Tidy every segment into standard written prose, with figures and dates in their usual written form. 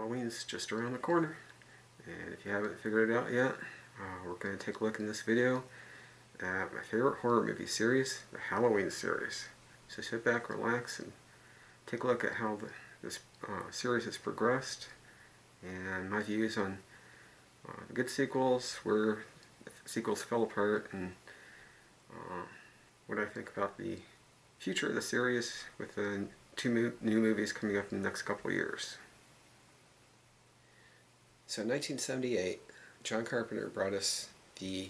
Halloween's just around the corner, and if you haven't figured it out yet, we're going to take a look in this video at my favorite horror movie series, the Halloween series. So sit back, relax, and take a look at how this series has progressed, and my views on the good sequels, where the sequels fell apart, and what I think about the future of the series with the two new movies coming up in the next couple of years. So in 1978, John Carpenter brought us one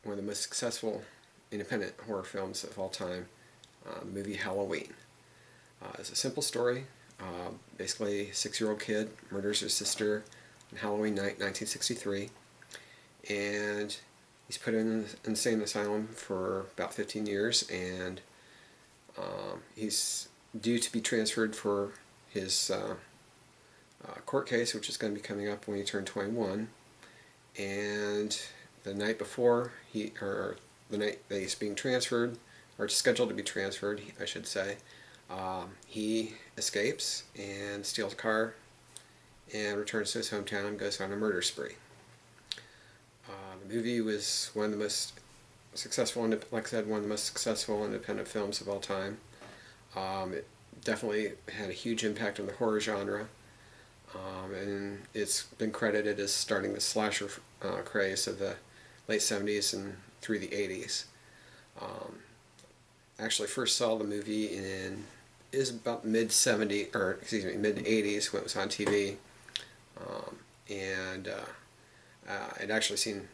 of the most successful independent horror films of all time, the movie Halloween. It's a simple story. Basically, a 6-year-old kid murders his sister on Halloween night, 1963, and he's put in an insane asylum for about 15 years, and he's due to be transferred for his court case, which is going to be coming up when he turned 21. And the night before the night that he's being transferred, or scheduled to be transferred, I should say, he escapes and steals a car and returns to his hometown and goes on a murder spree. The movie was one of the most successful, like I said, one of the most successful independent films of all time. It definitely had a huge impact on the horror genre, and it's been credited as starting the slasher craze of the late 70s and through the 80s. Actually first saw the movie in about mid-70s, or excuse me, mid-80s when it was on TV, and I'd actually seen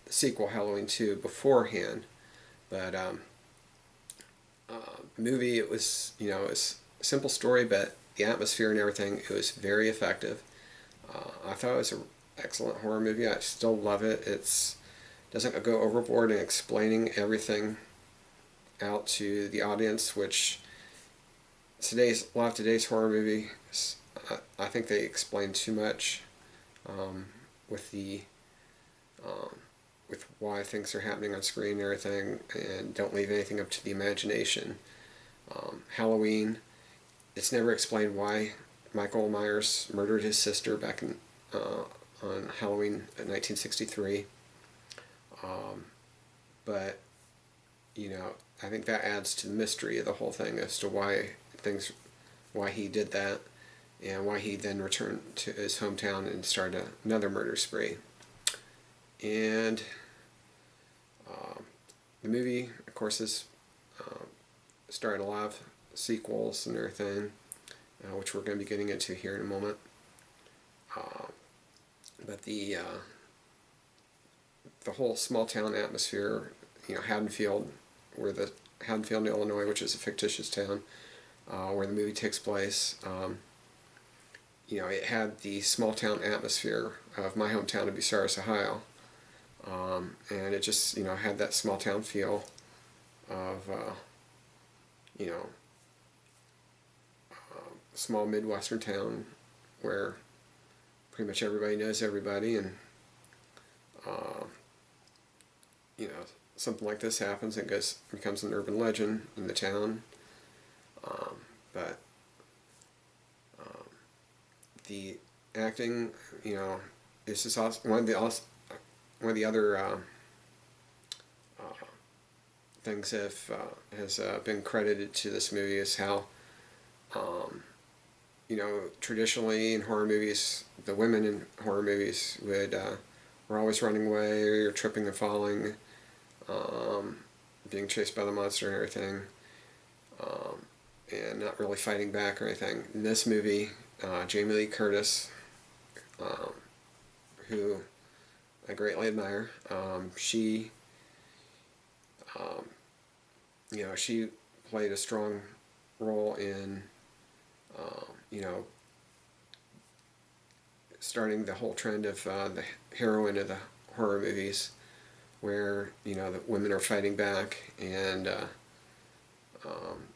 the sequel Halloween 2 beforehand, but the movie, it was, it's a simple story, but the atmosphere and everything, it was very effective. I thought it was an excellent horror movie. I still love it. It doesn't go overboard in explaining everything out to the audience, which a lot of today's horror movies, I think they explain too much with why things are happening on screen and everything, and don't leave anything up to the imagination. Halloween, it's never explained why Michael Myers murdered his sister back on Halloween 1963. But I think that adds to the mystery of the whole thing as to why he did that, and why he then returned to his hometown and started another murder spree. And the movie, of course, has started a lot of sequels and everything, which we're going to be getting into here in a moment. But the whole small town atmosphere, Haddonfield, Haddonfield, Illinois, which is a fictitious town where the movie takes place, it had the small town atmosphere of my hometown of Bucyrus, Ohio, and it just had that small town feel of small Midwestern town where pretty much everybody knows everybody, and something like this happens, it becomes an urban legend in the town. But the acting, this is also one of the other things that has been credited to this movie is how traditionally in horror movies, the women in horror movies were always running away, or tripping and falling, being chased by the monster and everything, and not really fighting back or anything. In this movie, Jamie Lee Curtis, who I greatly admire, she played a strong role in starting the whole trend of the heroine of the horror movies, where the women are fighting back and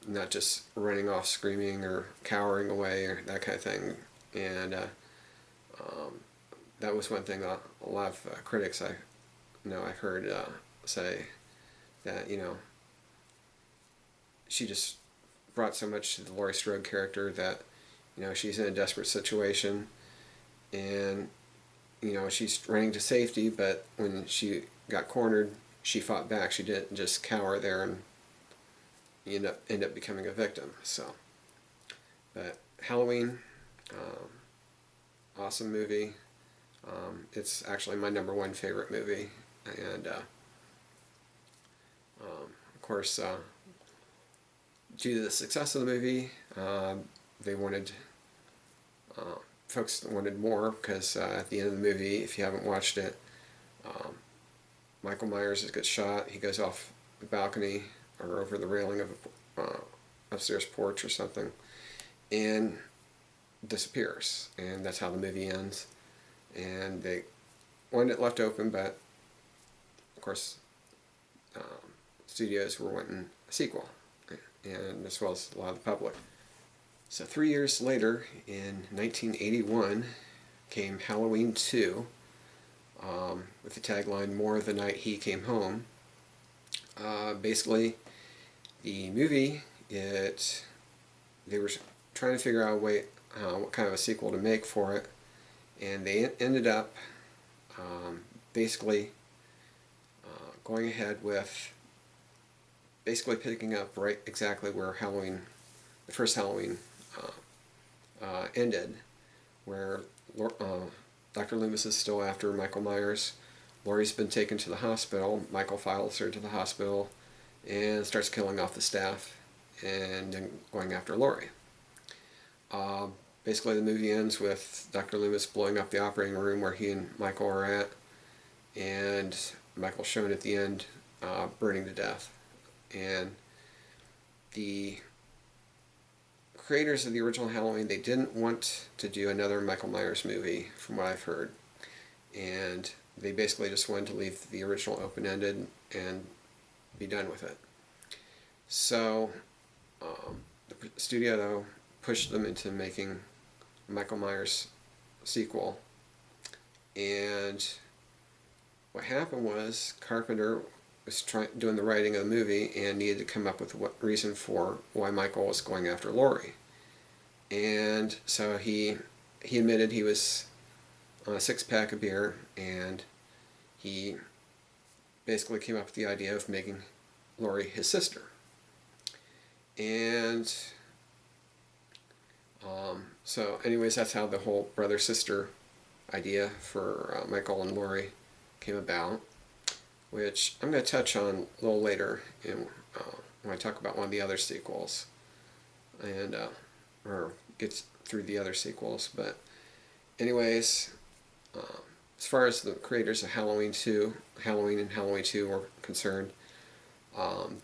not just running off screaming or cowering away or that kind of thing. And that was one thing a lot of critics I've heard say that she just brought so much to the Laurie Strode character that she's in a desperate situation, and she's running to safety, but when she got cornered, she fought back. She didn't just cower there and end up becoming a victim. So, but Halloween, awesome movie. It's actually my #1 favorite movie, and of course, due to the success of the movie, they wanted folks wanted more, because at the end of the movie, if you haven't watched it, Michael Myers gets shot. He goes off the balcony or over the railing of a upstairs porch or something, and disappears. And that's how the movie ends. And they wanted it left open, but of course, studios were wanting a sequel, and as well as a lot of the public. So 3 years later, in 1981, came Halloween 2, with the tagline, "More the Night He Came Home." Basically, the movie, they were trying to figure out a way, what kind of a sequel to make for it, and they ended up basically going ahead with basically picking up right exactly where the first Halloween ended, where Dr. Loomis is still after Michael Myers. Laurie's been taken to the hospital. Michael follows her to the hospital and starts killing off the staff and then going after Laurie. Basically, the movie ends with Dr. Loomis blowing up the operating room where he and Michael are at, and Michael shown at the end burning to death. And the creators of the original Halloween, they didn't want to do another Michael Myers movie, from what I've heard, and they basically just wanted to leave the original open-ended and be done with it. So the studio, though, pushed them into making a Michael Myers sequel, and what happened was Carpenter was doing the writing of the movie and needed to come up with what reason for why Michael was going after Laurie. And so he admitted he was on a 6-pack of beer, and he basically came up with the idea of making Laurie his sister. And so anyways, that's how the whole brother-sister idea for Michael and Laurie came about, which I'm going to touch on a little later when I talk about one of the other sequels, and or get through the other sequels. But anyways, as far as the creators of Halloween and Halloween 2 were concerned,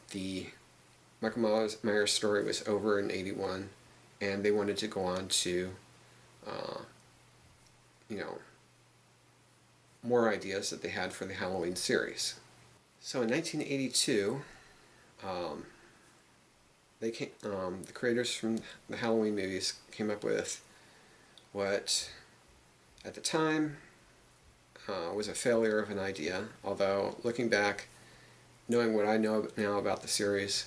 the Michael Myers story was over in '81, and they wanted to go on to more ideas that they had for the Halloween series. So in 1982, the creators from the Halloween movies came up with what, at the time, was a failure of an idea. Although, looking back, knowing what I know now about the series,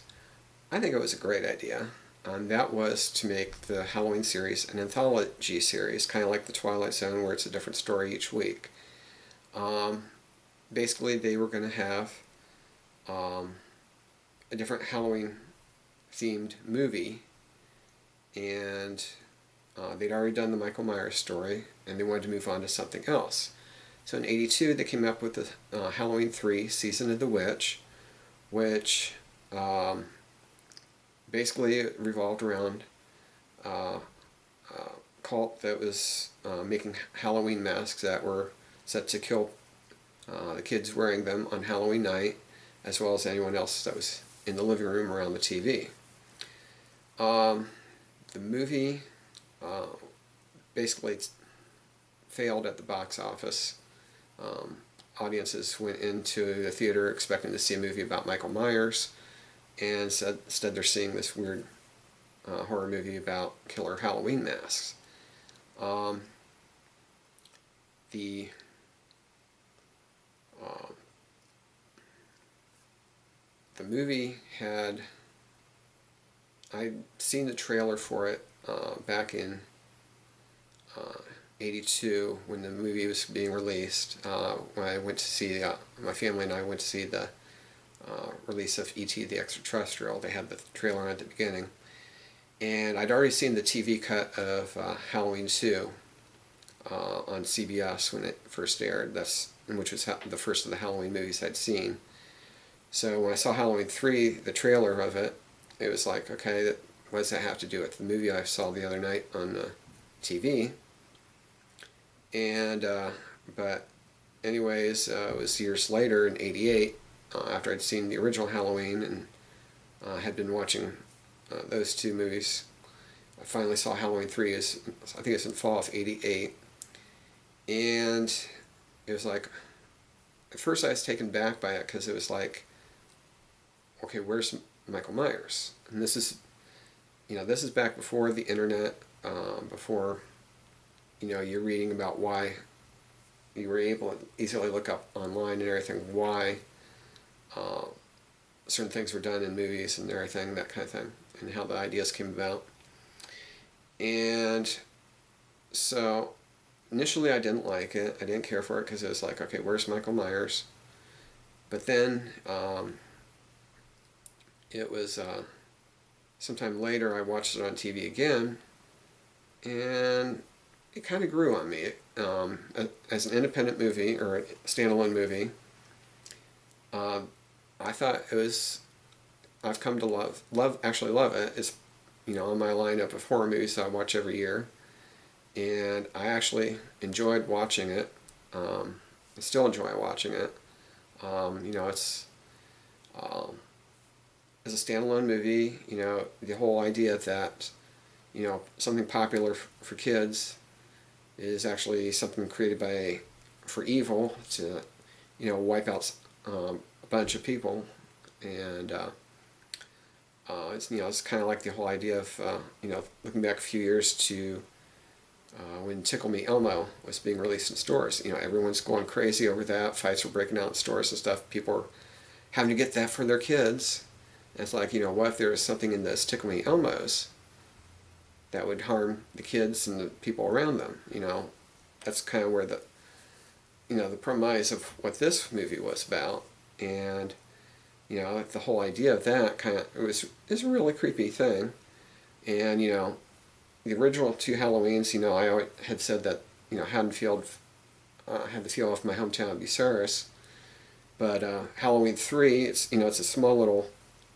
I think it was a great idea. That was to make the Halloween series an anthology series, kind of like the Twilight Zone, where it's a different story each week. Basically, they were going to have a different Halloween-themed movie, and they'd already done the Michael Myers story, and they wanted to move on to something else. So in '82, they came up with the Halloween 3, Season of the Witch, which basically revolved around a cult that was making Halloween masks that were set to kill the kids wearing them on Halloween night, as well as anyone else that was in the living room around the TV. The movie basically failed at the box office. Audiences went into the theater expecting to see a movie about Michael Myers, and instead they're seeing this weird horror movie about killer Halloween masks. The movie had, I'd seen the trailer for it back in '82 when the movie was being released. When I went to see, my family and I went to see the release of E.T. the Extraterrestrial. They had the trailer at the beginning. And I'd already seen the TV cut of Halloween 2 on CBS when it first aired, which was the first of the Halloween movies I'd seen. So when I saw Halloween 3, the trailer of it, it was like, okay, what does that have to do with the movie I saw the other night on TV? And, but anyways, it was years later in '88, after I'd seen the original Halloween and had been watching those two movies. I finally saw Halloween 3, I think it's in fall of '88. And it was like, at first I was taken back by it because it was like, okay, where's Michael Myers? And this is, this is back before the internet, before, you're reading about why you were able to easily look up online and everything, why certain things were done in movies and everything, that kind of thing, and how the ideas came about. And so initially I didn't like it. I didn't care for it because it was like, okay, where's Michael Myers? But then it was sometime later I watched it on TV again, and it kind of grew on me. As an independent movie, or a standalone movie, I thought it was, I've come to actually love it. It's, on my lineup of horror movies that I watch every year. And I actually enjoyed watching it. I still enjoy watching it. It's, as a standalone movie, the whole idea that, something popular for kids is actually something created for evil to, wipe out a bunch of people. And it's kind of like the whole idea of, looking back a few years to when Tickle Me Elmo was being released in stores. Everyone's going crazy over that. Fights were breaking out in stores and stuff. People are having to get that for their kids. And it's like, what if there was something in those Tickle Me Elmos that would harm the kids and the people around them? That's kind of where the premise of what this movie was about. And, the whole idea of that is a really creepy thing. And, the original two Halloweens, I always had said that, Haddonfield had the feel of my hometown of Bucyrus. But Halloween 3, it's a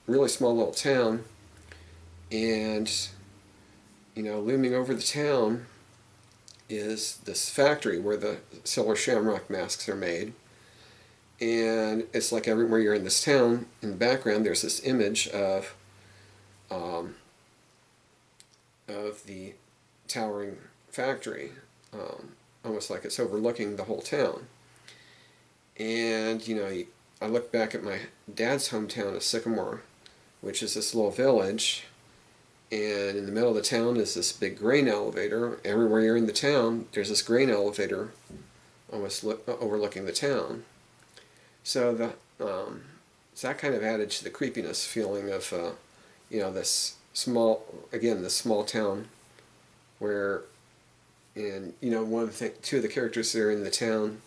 really small little town. And, looming over the town is this factory where the Silver Shamrock masks are made. And it's like everywhere you're in this town, in the background there's this image of the towering factory, almost like it's overlooking the whole town. And, I look back at my dad's hometown of Sycamore, which is this little village, and in the middle of the town is this big grain elevator. Everywhere you're in the town, there's this grain elevator almost overlooking the town. So so that kind of added to the creepiness feeling of, this small town where, and, two of the characters that are in the town,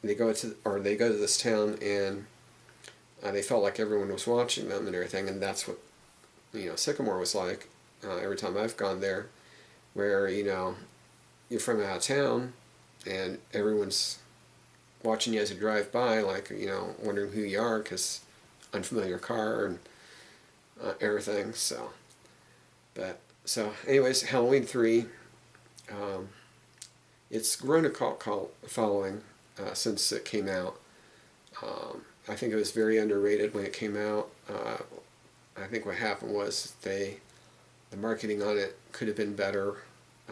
they go to this town, and they felt like everyone was watching them and everything, and that's what, Sycamore was like every time I've gone there, where, you're from out of town, and everyone's watching you as you drive by, like, wondering who you are, because unfamiliar car and everything. So anyways, Halloween 3, it's grown a cult following since it came out. I think it was very underrated when it came out. I think what happened was the marketing on it could have been better,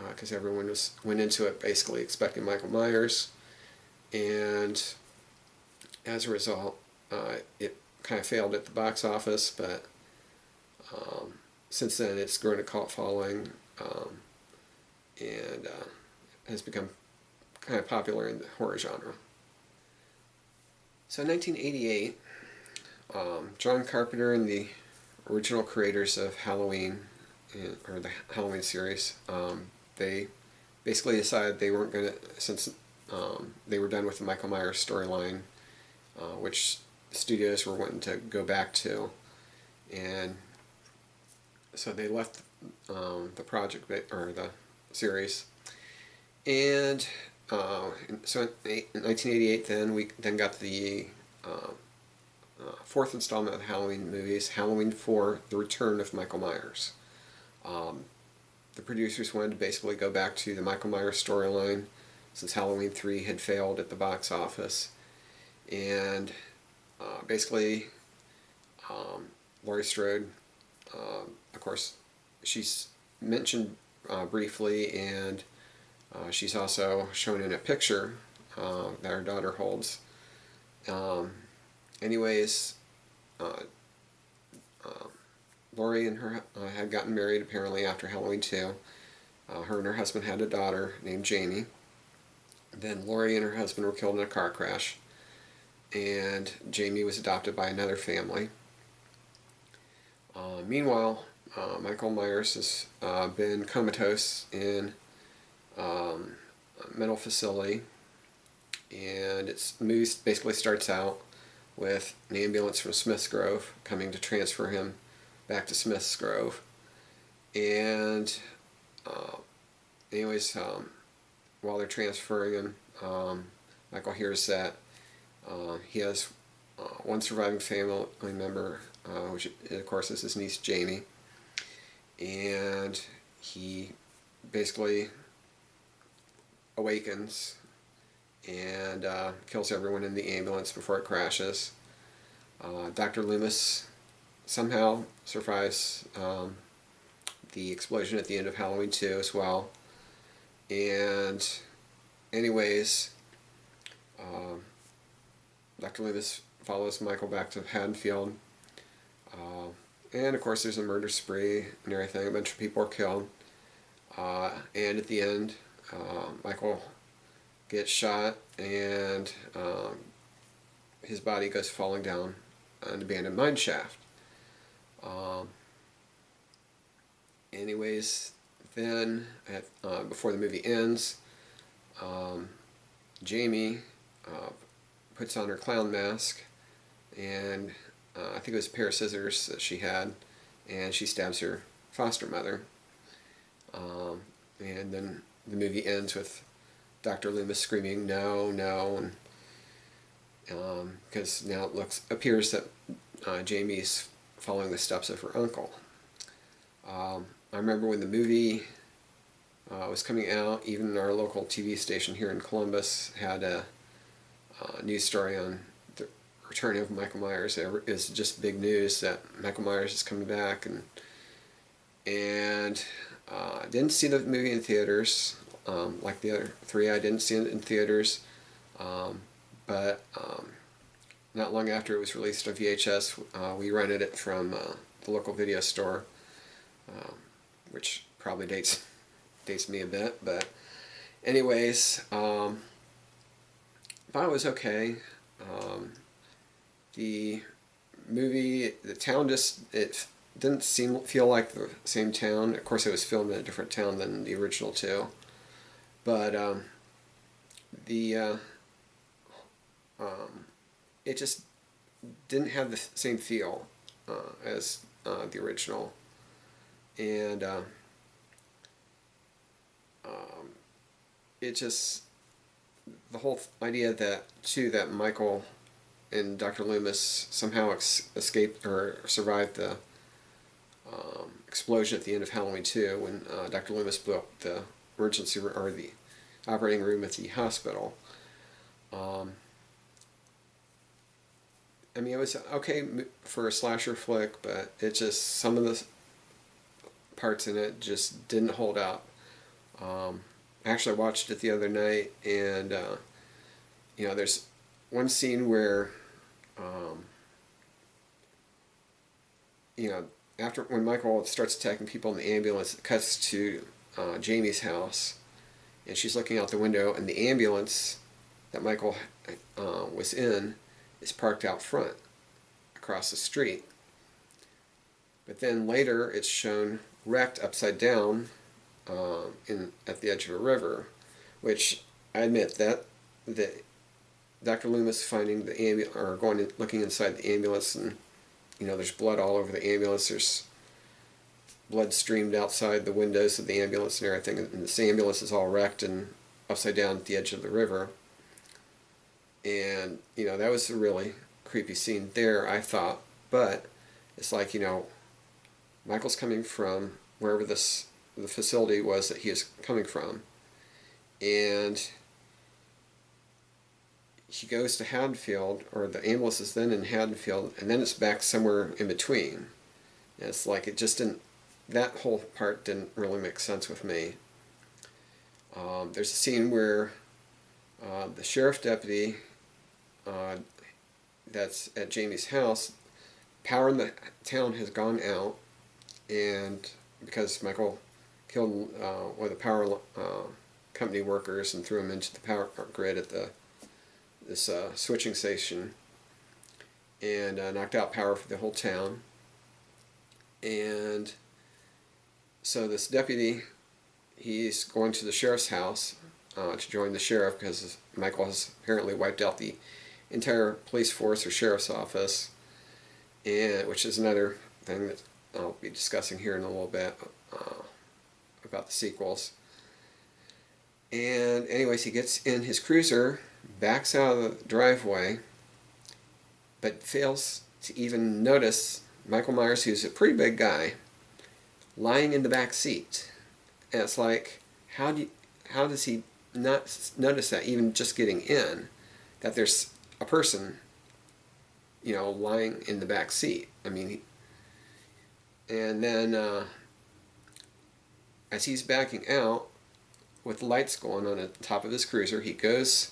because everyone went into it basically expecting Michael Myers, and as a result, it kind of failed at the box office. But since then, it's grown a cult following, and has become kind of popular in the horror genre. So in 1988, John Carpenter and the original creators of Halloween, or the Halloween series, they basically decided they weren't going to, since they were done with the Michael Myers storyline, which studios were wanting to go back to, and so they left the project, or the series. And so in 1988, then we got the fourth installment of the Halloween movies, Halloween 4: The Return of Michael Myers. The producers wanted to basically go back to the Michael Myers storyline, since Halloween 3 had failed at the box office. And basically, Laurie Strode, of course, she's mentioned briefly, and she's also shown in a picture that her daughter holds. Anyways, Laurie and her had gotten married apparently after Halloween 2. Her and her husband had a daughter named Jamie. Then Laurie and her husband were killed in a car crash, and Jamie was adopted by another family. Meanwhile, Michael Myers has been comatose in a mental facility, and the movie basically starts out with an ambulance from Smith's Grove coming to transfer him back to Smith's Grove. And anyways, while they're transferring him, Michael hears that he has one surviving family member, which of course is his niece Jamie, and he basically awakens and kills everyone in the ambulance before it crashes. Dr. Loomis somehow survives the explosion at the end of Halloween 2 as well. And anyways, Dr. Loomis follows Michael back to Haddonfield. And of course there's a murder spree and everything. A bunch of people are killed. And at the end, Michael gets shot, and his body goes falling down an abandoned mine shaft. Anyways, then before the movie ends, Jamie puts on her clown mask, and I think it was a pair of scissors that she had, and she stabs her foster mother. And then the movie ends with Dr. Loomis screaming, "No, no," and because now it appears that Jamie's following the steps of her uncle. I remember when the movie was coming out, even our local TV station here in Columbus had a news story on the return of Michael Myers. It was just big news that Michael Myers is coming back, and I didn't see the movie in theaters. Like the other three, I didn't see it in theaters, but not long after it was released on VHS, we rented it from the local video store, which probably dates me a bit, but anyways, thought it was okay. The movie, the town it didn't feel like the same town. Of course, it was filmed in a different town than the original two, but it just didn't have the same feel as the original, and it just, the whole idea that Michael and Dr. Loomis somehow escaped or survived the explosion at the end of Halloween 2 when Dr. Loomis blew up the emergency room, or the operating room at the hospital. I mean, it was okay for a slasher flick, but it just, some of the parts in it just didn't hold up. Actually, I watched it the other night, and there's one scene where when Michael starts attacking people in the ambulance, it cuts to Jamie's house, and she's looking out the window, and the ambulance that Michael was in is parked out front across the street. But then later it's shown wrecked upside down at the edge of a river, which I admit that Dr. Loomis finding the ambulance, or going and looking inside the ambulance, and there's blood all over the ambulance. There's blood streamed outside the windows of the ambulance and everything, and this ambulance is all wrecked and upside down at the edge of the river. And that was a really creepy scene there, I thought. But it's like, Michael's coming from wherever the facility was that he is coming from, and he goes to Haddonfield, or the ambulance is then in Haddonfield, and then it's back somewhere in between. And it's like, it just didn't, that whole part didn't really make sense with me. There's a scene where the sheriff deputy that's at Jamie's house, power in the town has gone out, and because Michael killed one of the power company workers and threw him into the power grid at this switching station, and knocked out power for the whole town. And so this deputy, he's going to the sheriff's house to join the sheriff, because Michael has apparently wiped out the entire police force or sheriff's office, and which is another thing that I'll be discussing here in a little bit about the sequels. And anyways, he gets in his cruiser, backs out of the driveway, but fails to even notice Michael Myers, who's a pretty big guy, lying in the back seat. And it's like, how does he not notice that, even just getting in, that there's a person, lying in the back seat? I mean, and then as he's backing out with the lights going on at the top of his cruiser, he goes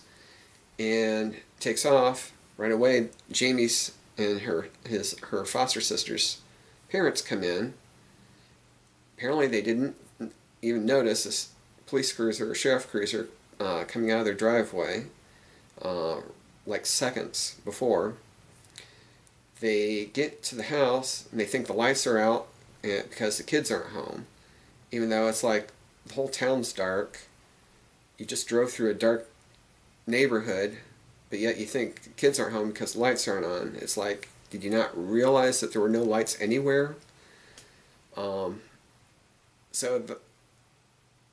and takes off. Right away, Jamie's and her foster sister's parents come in. Apparently they didn't even notice this police cruiser or sheriff cruiser coming out of their driveway like seconds before. They get to the house and they think the lights are out because the kids aren't home, even though it's like the whole town's dark. You just drove through a dark neighborhood, but yet you think kids aren't home because the lights aren't on. It's like, did you not realize that there were no lights anywhere? So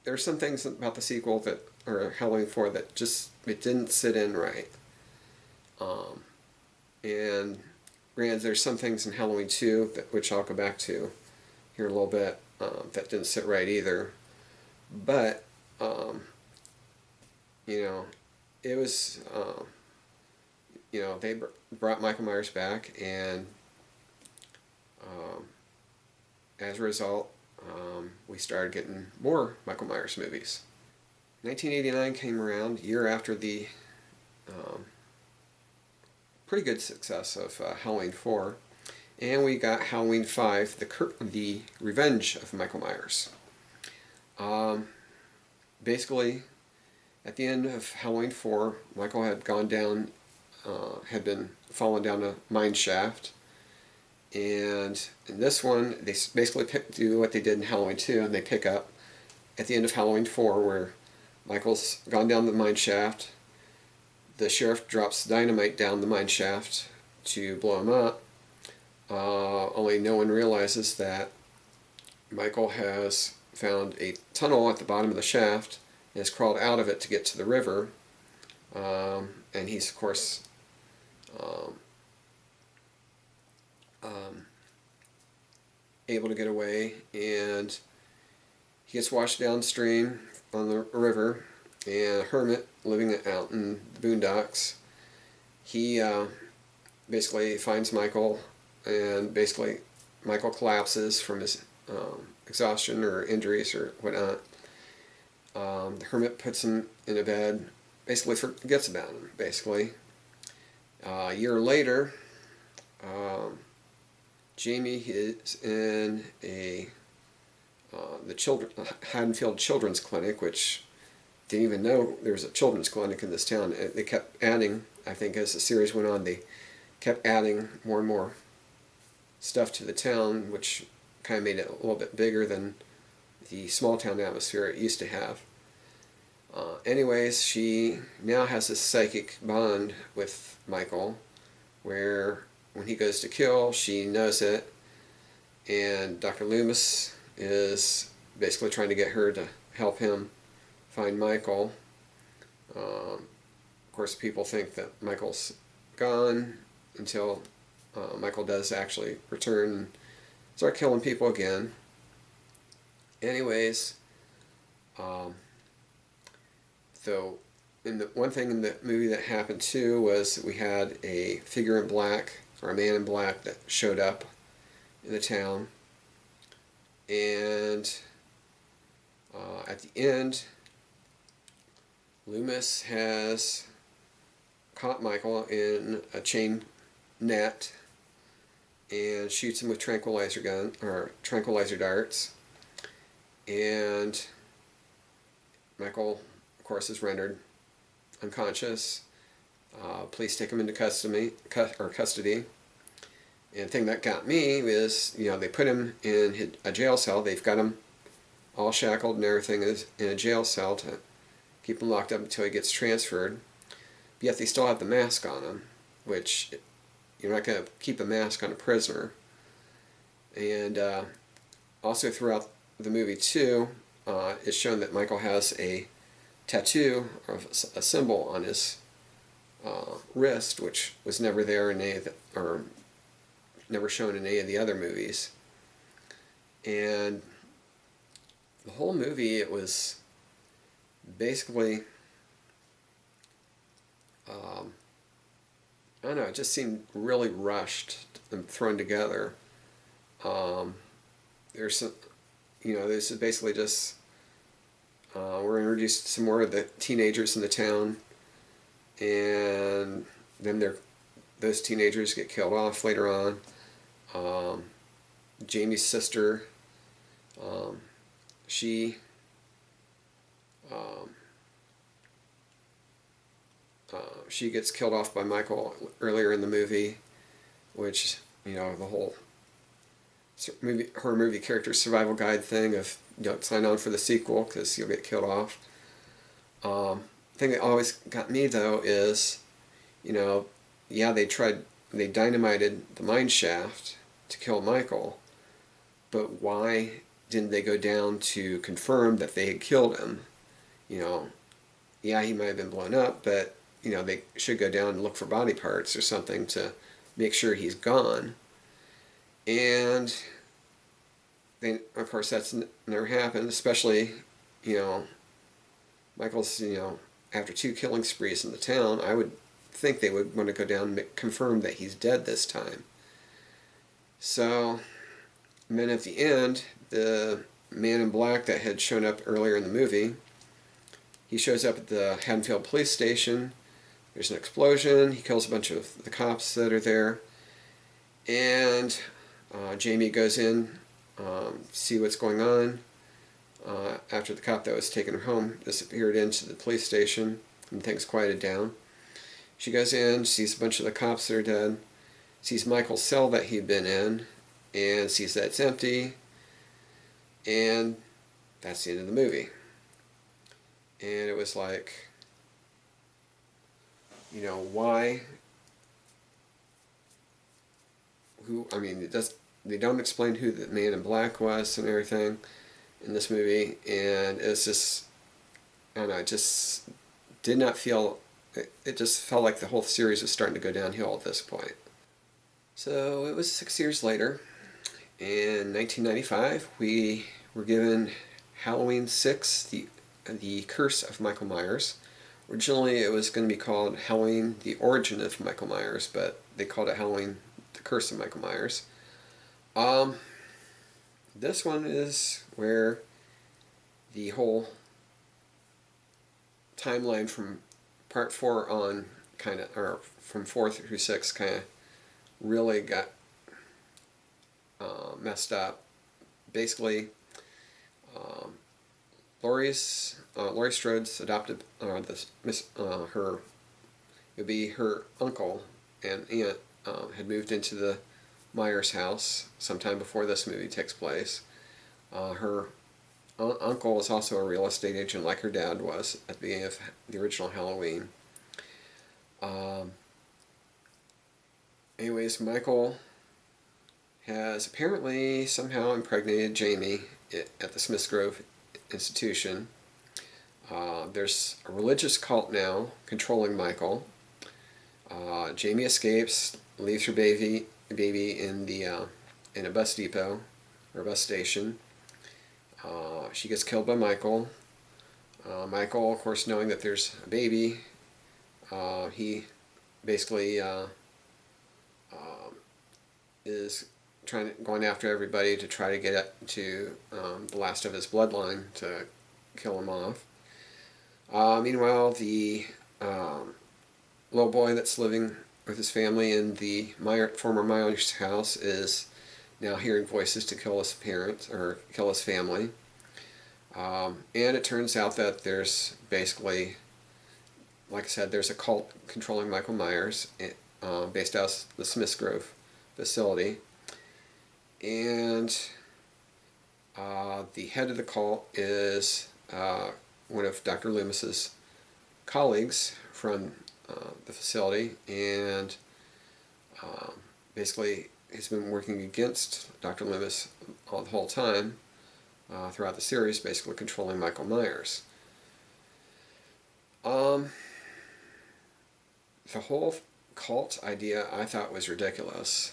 there are some things about the sequel that, or Halloween 4, that just, it didn't sit in right. And granted, there's some things in Halloween 2, which I'll go back to here in a little bit, that didn't sit right either. But, it was, they brought Michael Myers back, and as a result, we started getting more Michael Myers movies. 1989 came around, a year after the pretty good success of Halloween 4, and we got Halloween 5, the Revenge of Michael Myers. Basically, at the end of Halloween 4, Michael had gone down, had been fallen down a mine shaft, and in this one, they basically do what they did in Halloween 2, and they pick up at the end of Halloween 4, where Michael's gone down the mine shaft. The sheriff drops dynamite down the mine shaft to blow him up, only no one realizes that Michael has found a tunnel at the bottom of the shaft and has crawled out of it to get to the river, and he's, of course, able to get away, and he gets washed downstream on the river, and a hermit living out in the boondocks, he basically finds Michael, and basically Michael collapses from his exhaustion or injuries or whatnot. The hermit puts him in a bed, basically forgets about him, basically. A year later, Jamie is in the Haddonfield Children's Clinic, which didn't even know there was a children's clinic in this town. They kept adding, I think as the series went on, they kept adding more and more stuff to the town, which kind of made it a little bit bigger than the small town atmosphere it used to have. Anyways, she now has this psychic bond with Michael where when he goes to kill, she knows it, and Dr. Loomis is basically trying to get her to help him find Michael. Of course, people think that Michael's gone until Michael does actually return and start killing people again. Anyways, so one thing in the movie that happened too was we had a figure in black, or a man in black, that showed up in the town, and at the end, Loomis has caught Michael in a chain net and shoots him with tranquilizer darts, and Michael, of course, is rendered unconscious. Police take him into custody. And the thing that got me is, they put him in a jail cell. They've got him all shackled and everything in a jail cell to keep him locked up until he gets transferred. But yet they still have the mask on him, which you're not going to keep a mask on a prisoner. And also throughout the movie too, it's shown that Michael has a tattoo of a symbol on his wrist, which was never there in or never shown in any of the other movies. And the whole movie, it was basically, I don't know, it just seemed really rushed and thrown together. There's some, this is basically just, we're introduced to some more of the teenagers in the town, and then those teenagers get killed off later on. Jamie's sister, she she gets killed off by Michael earlier in the movie, which, the whole movie character survival guide thing of, sign on for the sequel because you'll get killed off. The thing that always got me though is, yeah, they dynamited the mine shaft to kill Michael, but why didn't they go down to confirm that they had killed him? Yeah, he might have been blown up, but they should go down and look for body parts or something to make sure he's gone. And then, of course, that's never happened, especially, Michael's, after 2 killing sprees in the town, I would think they would want to go down and confirm that he's dead this time. So, and then at the end, the man in black that had shown up earlier in the movie, he shows up at the Haddonfield police station. There's an explosion. He kills a bunch of the cops that are there. And Jamie goes in to see what's going on after the cop that was taking her home disappeared into the police station and things quieted down. She goes in, sees a bunch of the cops that are dead, sees Michael's cell that he'd been in, and sees that it's empty. And that's the end of the movie. And it was like, why? They don't explain who the man in black was and everything in this movie, and it's just, I don't know, it just did not feel, it just felt like the whole series was starting to go downhill at this point. So it was 6 years later. In 1995, we were given Halloween 6, the Curse of Michael Myers. Originally, it was going to be called Halloween, the Origin of Michael Myers, but they called it Halloween, the Curse of Michael Myers. This one is where the whole timeline from part 4 on or from 4 through 6 kind of really got messed up. Basically, Laurie Strode's adopted, it would be her uncle and aunt had moved into the Myers house sometime before this movie takes place. Her uncle is also a real estate agent like her dad was at the beginning of the original Halloween. Um, Anyways, Michael has apparently somehow impregnated Jamie at the Smiths Grove institution. There's a religious cult now controlling Michael. Jamie escapes, leaves her baby in a bus depot or a bus station. She gets killed by Michael. Michael, of course, knowing that there's a baby, he basically is going after everybody to try to get to the last of his bloodline to kill him off. Meanwhile, the little boy that's living with his family in the former Myers house is now hearing voices to kill his parents or kill his family. And it turns out that there's basically, like I said, there's a cult controlling Michael Myers based out of the Smiths Grove facility. And the head of the cult is one of Dr. Loomis's colleagues from the facility, and basically he's been working against Dr. Loomis all the whole time throughout the series, basically controlling Michael Myers. The whole cult idea I thought was ridiculous.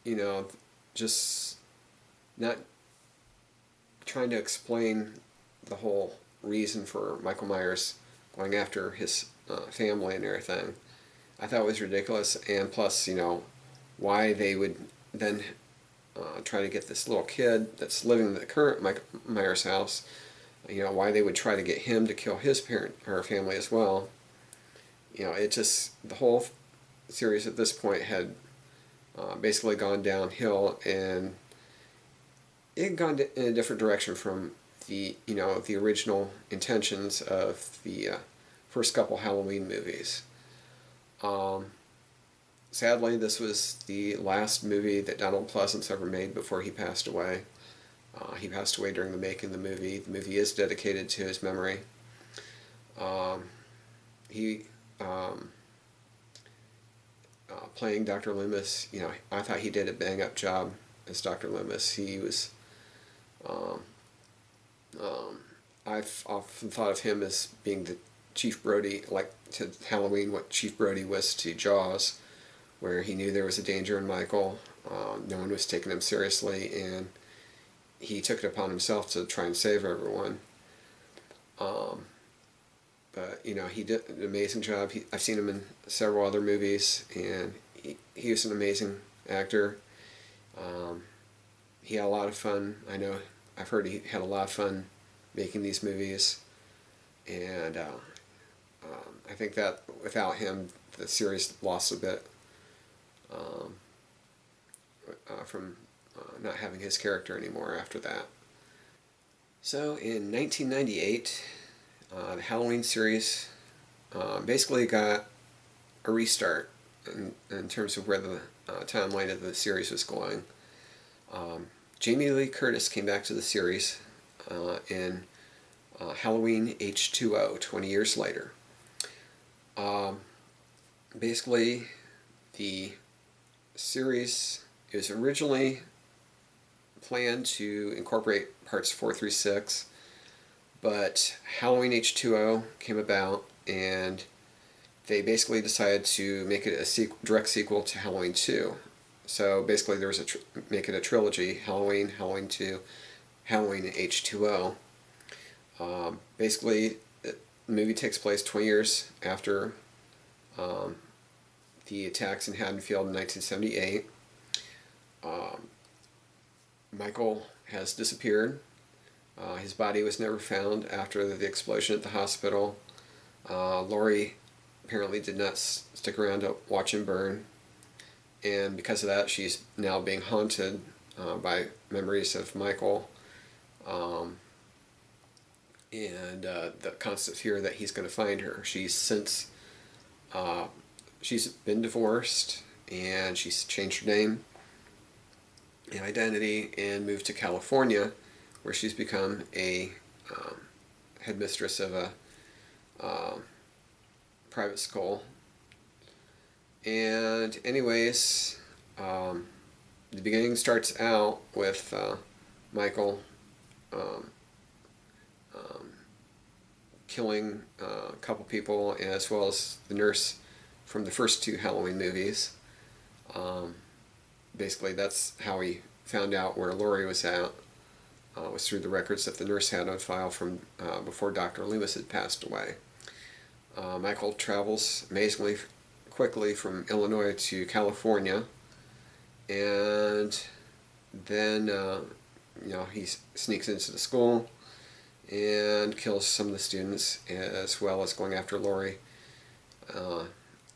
You know, just not trying to explain the whole reason for Michael Myers going after his family and everything. I thought it was ridiculous, and plus, you know, why they would then try to get this little kid that's living in the current Michael Myers house, you know, why they would try to get him to kill his parent or family as well. You know, it just, the whole series at this point had basically gone downhill, and it had gone in a different direction from the, you know, the original intentions of the first couple Halloween movies. Sadly, this was the last movie that Donald Pleasence ever made before he passed away. He passed away during the making of the movie. The movie is dedicated to his memory. He playing Dr. Loomis, you know, I thought he did a bang-up job as Dr. Loomis. He was, I've often thought of him as being the Chief Brody, like to Halloween, what Chief Brody was to Jaws, where he knew there was a danger in Michael. No one was taking him seriously, and he took it upon himself to try and save everyone. But, you know, he did an amazing job. I've seen him in several other movies, and he was an amazing actor. He had a lot of fun. I've heard he had a lot of fun making these movies, and I think that without him, the series lost a bit from not having his character anymore after that. So in 1998, the Halloween series basically got a restart in terms of where the timeline of the series was going. Jamie Lee Curtis came back to the series in Halloween H2O, 20 years later. Basically, the series is originally planned to incorporate parts 4 through 6, but Halloween H2O came about, and they basically decided to make it a direct sequel to Halloween 2. So basically there was make it a trilogy: Halloween, Halloween 2, Halloween H2O. Basically, the movie takes place 20 years after the attacks in Haddonfield in 1978. Michael has disappeared. His body was never found after the explosion at the hospital. Laurie apparently did not stick around to watch him burn, and because of that, she's now being haunted by memories of Michael, and the constant fear that he's going to find her. She's been divorced, and she's changed her name and identity and moved to California, where she's become a headmistress of a private school. And anyways, the beginning starts out with Michael um, killing a couple people, as well as the nurse from the first two Halloween movies. Basically, that's how he found out where Laurie was at, was through the records that the nurse had on file from before Dr. Loomis had passed away. Michael travels amazingly quickly from Illinois to California, and then he sneaks into the school and kills some of the students, as well as going after Laurie.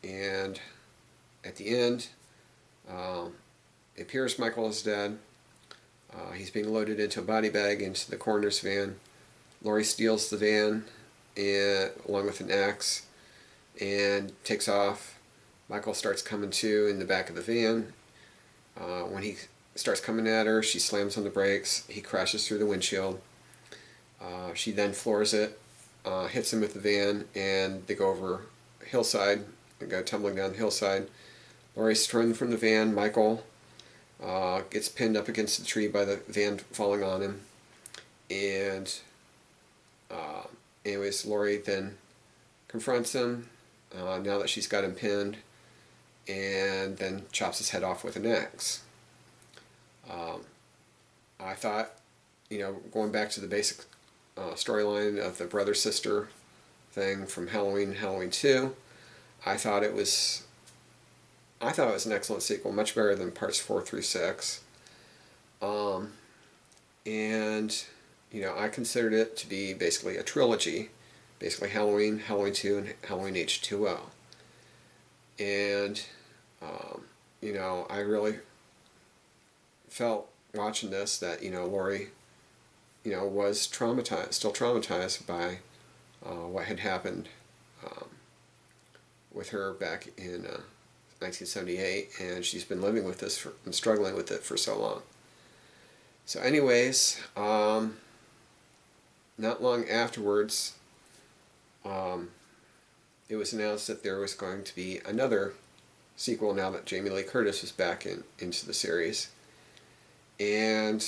And at the end, it appears Michael is dead. He's being loaded into a body bag into the coroner's van. Laurie steals the van along with an axe and takes off. Michael starts coming to in the back of the van. When he starts coming at her, she slams on the brakes. He crashes through the windshield. She then floors it, hits him with the van, and they go over a hillside and go tumbling down the hillside. Laurie's thrown from the van. Michael gets pinned up against the tree by the van falling on him. And anyways, Laurie then confronts him now that she's got him pinned, and then chops his head off with an axe. I thought, going back to the basic storyline of the brother-sister thing from Halloween 2, I thought it was an excellent sequel, much better than parts 4 through 6. And I considered it to be basically a trilogy, basically Halloween, Halloween 2, and Halloween H2O. And I really felt watching this that Laurie was traumatized, still traumatized by what had happened with her back in 1978, and she's been living with this and struggling with it for so long. So anyways, not long afterwards, it was announced that there was going to be another sequel now that Jamie Lee Curtis was back into the series. And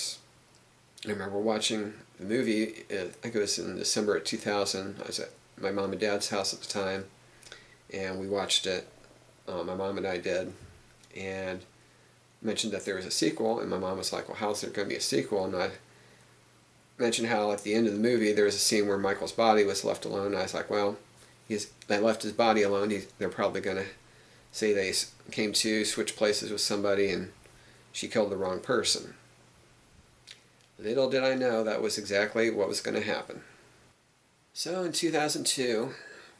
I remember watching the movie, I think it was in December of 2000. I was at my mom and dad's house at the time, and we watched it. My mom and I did, and mentioned that there was a sequel, and my mom was like, well, how's there going to be a sequel? And I mentioned how at the end of the movie there was a scene where Michael's body was left alone, and I was like, well, they left his body alone. They're probably going to say they came to switch places with somebody and she killed the wrong person. Little did I know that was exactly what was going to happen. So in 2002,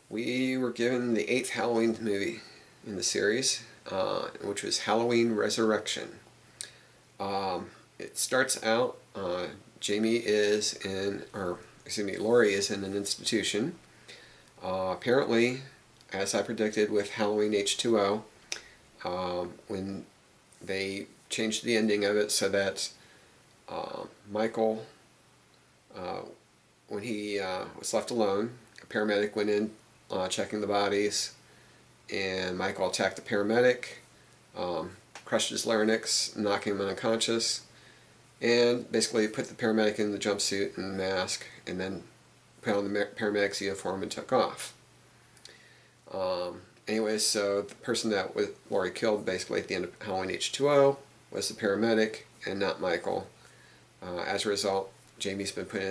we were given the 8th Halloween movie in the series, which was Halloween Resurrection. It starts out, Laurie is in an institution. Apparently, as I predicted with Halloween H2O, when they changed the ending of it so that Michael, when he was left alone, a paramedic went in checking the bodies, and Michael attacked the paramedic, crushed his larynx, knocking him unconscious, and basically put the paramedic in the jumpsuit and mask, and then put on the paramedic's uniform and took off. Anyways, so the person that Laurie killed basically at the end of Halloween H2O was the paramedic and not Michael. As a result, Laurie's been put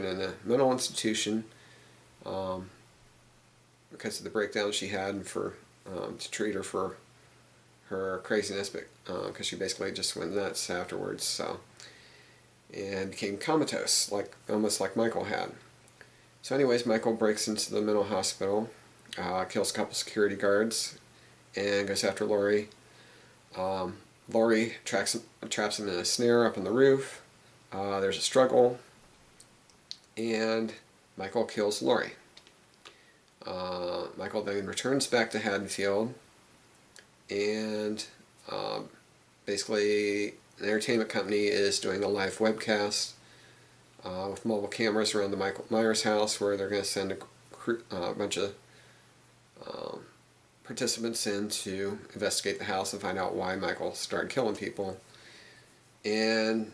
in a mental institution because of the breakdown she had, and to treat her for her craziness, but because she basically just went nuts afterwards, and became comatose, almost like Michael had. So anyways, Michael breaks into the mental hospital, kills a couple security guards, and goes after Laurie. Laurie traps him in a snare up on the roof. There's a struggle, and Michael kills Laurie. Michael then returns back to Haddonfield, and basically an entertainment company is doing a live webcast with mobile cameras around the Michael Myers house, where they're going to send a bunch of participants in to investigate the house and find out why Michael started killing people. And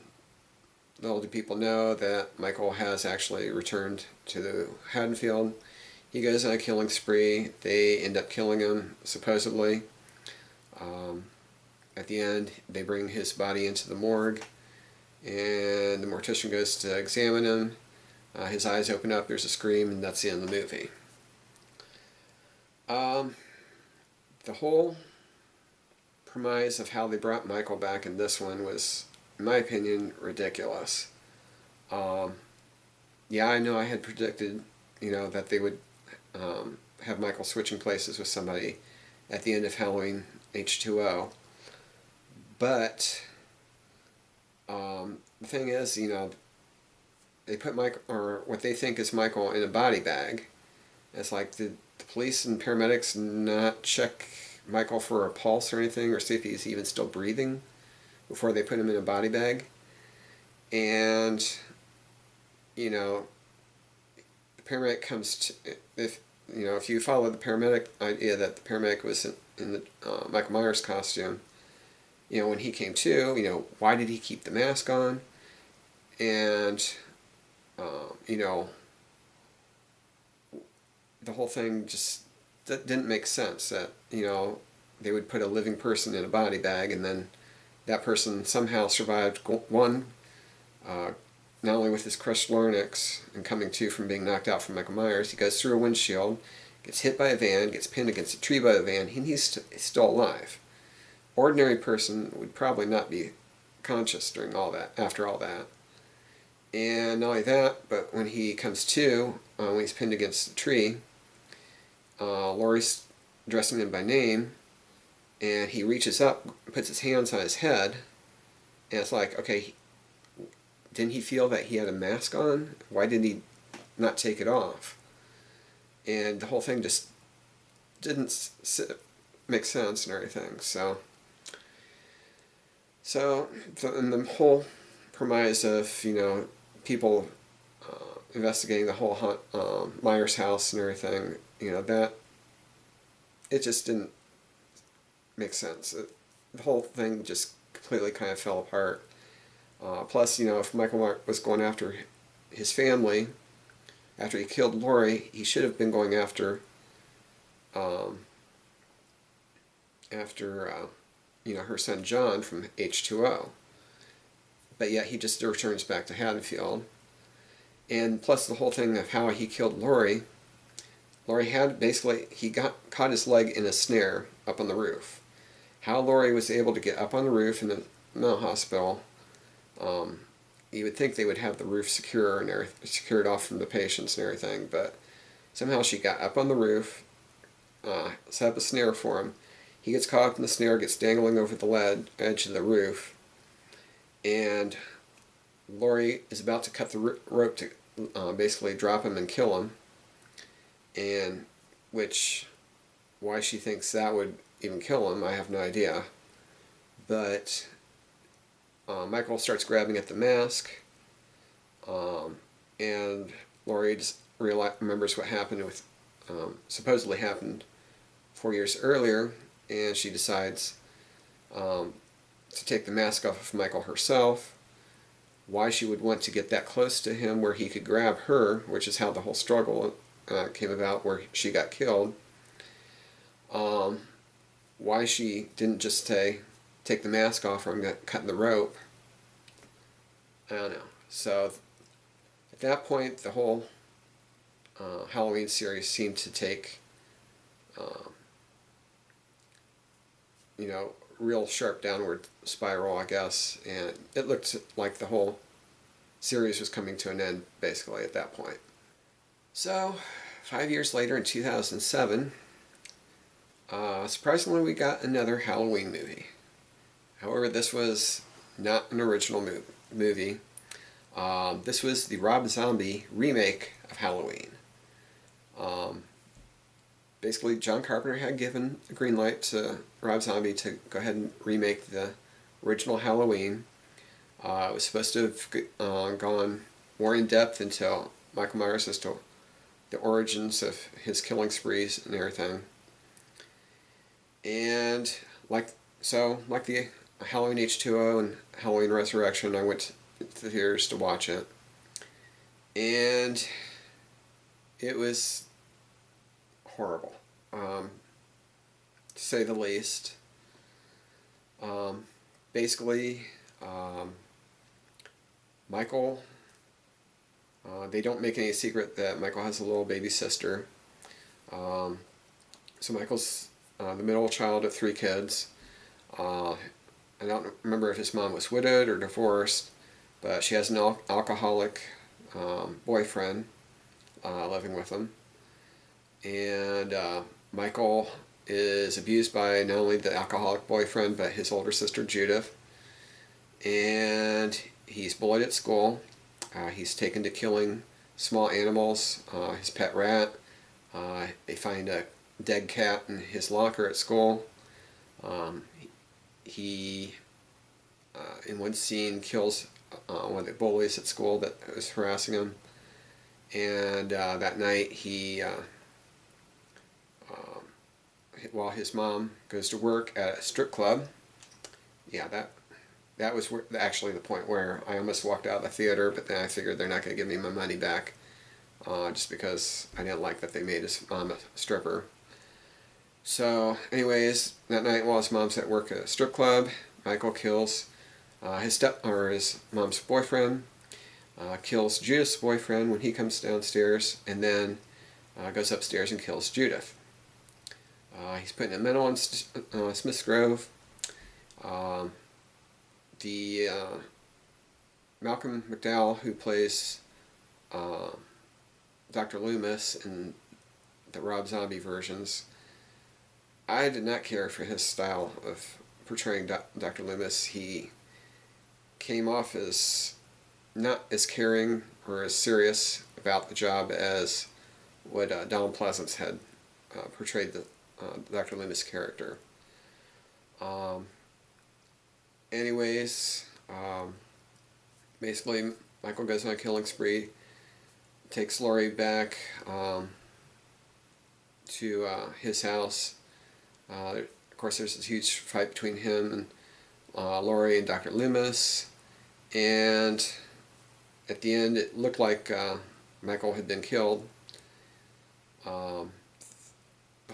little do people know that Michael has actually returned to Haddonfield. He goes on a killing spree. They end up killing him, supposedly. At the end, they bring his body into the morgue, and the mortician goes to examine him. His eyes open up, there's a scream, and that's the end of the movie. The whole premise of how they brought Michael back in this one was, in my opinion, ridiculous. Yeah, I know I had predicted, that they would have Michael switching places with somebody at the end of Halloween H2O. But the thing is, they put Michael, or what they think is Michael, in a body bag. It's like, did the police and paramedics not check Michael for a pulse or anything, or see if he's even still breathing before they put him in a body bag? And, the paramedic comes to, if you follow the paramedic idea that the paramedic was in the Michael Myers costume, when he came to, why did he keep the mask on? And, the whole thing just didn't make sense, that, they would put a living person in a body bag, and then that person somehow survived, one, not only with his crushed larynx and coming to from being knocked out from Michael Myers, he goes through a windshield, gets hit by a van, gets pinned against a tree by the van, and he's still alive. Ordinary person would probably not be conscious during all that, after all that. And not only that, but when he comes to, when he's pinned against the tree, Laurie's addressing him by name, and he reaches up, puts his hands on his head, and it's like, okay, didn't he feel that he had a mask on? Why did he not take it off? And the whole thing just didn't make sense and everything. So the whole premise of, people investigating the whole Myers house and everything, that it just didn't make sense. The whole thing just completely kind of fell apart. Plus, if Michael was going after his family after he killed Laurie, he should have been going after her son John from H2O. But yet he just returns back to Haddonfield. And plus the whole thing of how he killed Laurie had basically, he caught his leg in a snare up on the roof. How Laurie was able to get up on the roof in the mental hospital, you would think they would have the roof secure and secured off from the patients and everything, but somehow she got up on the roof, set up a snare for him. He gets caught up in the snare, gets dangling over the edge of the roof, and Laurie is about to cut the rope to basically drop him and kill him, and why she thinks that would even kill him, I have no idea. But Michael starts grabbing at the mask, and Laurie just remembers what happened supposedly happened 4 years earlier, and she decides to take the mask off of Michael herself. Why she would want to get that close to him where he could grab her, which is how the whole struggle came about, where she got killed. Why she didn't just take the mask off or I'm cutting the rope, I don't know. So at that point, the whole Halloween series seemed to take real sharp downward spiral, I guess, and it looked like the whole series was coming to an end basically at that point. So 5 years later, in 2007, surprisingly we got another Halloween movie. However, this was not an original movie. This was the Rob Zombie remake of Halloween. Basically, John Carpenter had given a green light to Rob Zombie to go ahead and remake the original Halloween. It was supposed to have gone more in depth into Michael Myers as to the origins of his killing sprees and everything. And like the Halloween H2O and Halloween Resurrection, I went to the theaters to watch it, and it was horrible, to say the least. Basically, Michael, they don't make any secret that Michael has a little baby sister. So Michael's the middle child of 3 kids. I don't remember if his mom was widowed or divorced, but she has an alcoholic boyfriend living with him. And Michael is abused by not only the alcoholic boyfriend, but his older sister Judith. And he's bullied at school. He's taken to killing small animals, his pet rat. They find a dead cat in his locker at school. He in one scene kills one of the bullies at school that was harassing him. And that night he while his mom goes to work at a strip club. Yeah, that was actually the point where I almost walked out of the theater, but then I figured they're not going to give me my money back, just because I didn't like that they made his mom a stripper. So anyways, that night while his mom's at work at a strip club, Michael kills his mom's boyfriend, kills Judith's boyfriend when he comes downstairs, and then goes upstairs and kills Judith. He's put in a mental on Smith's Grove. The Malcolm McDowell, who plays Dr. Loomis in the Rob Zombie versions, I did not care for his style of portraying Dr. Loomis. He came off as not as caring or as serious about the job as what Donald Pleasence had portrayed the Dr. Loomis character. Anyways, basically Michael goes on a killing spree, takes Laurie back to his house. Of course, there's this huge fight between him and Laurie and Dr. Loomis, and at the end it looked like Michael had been killed. The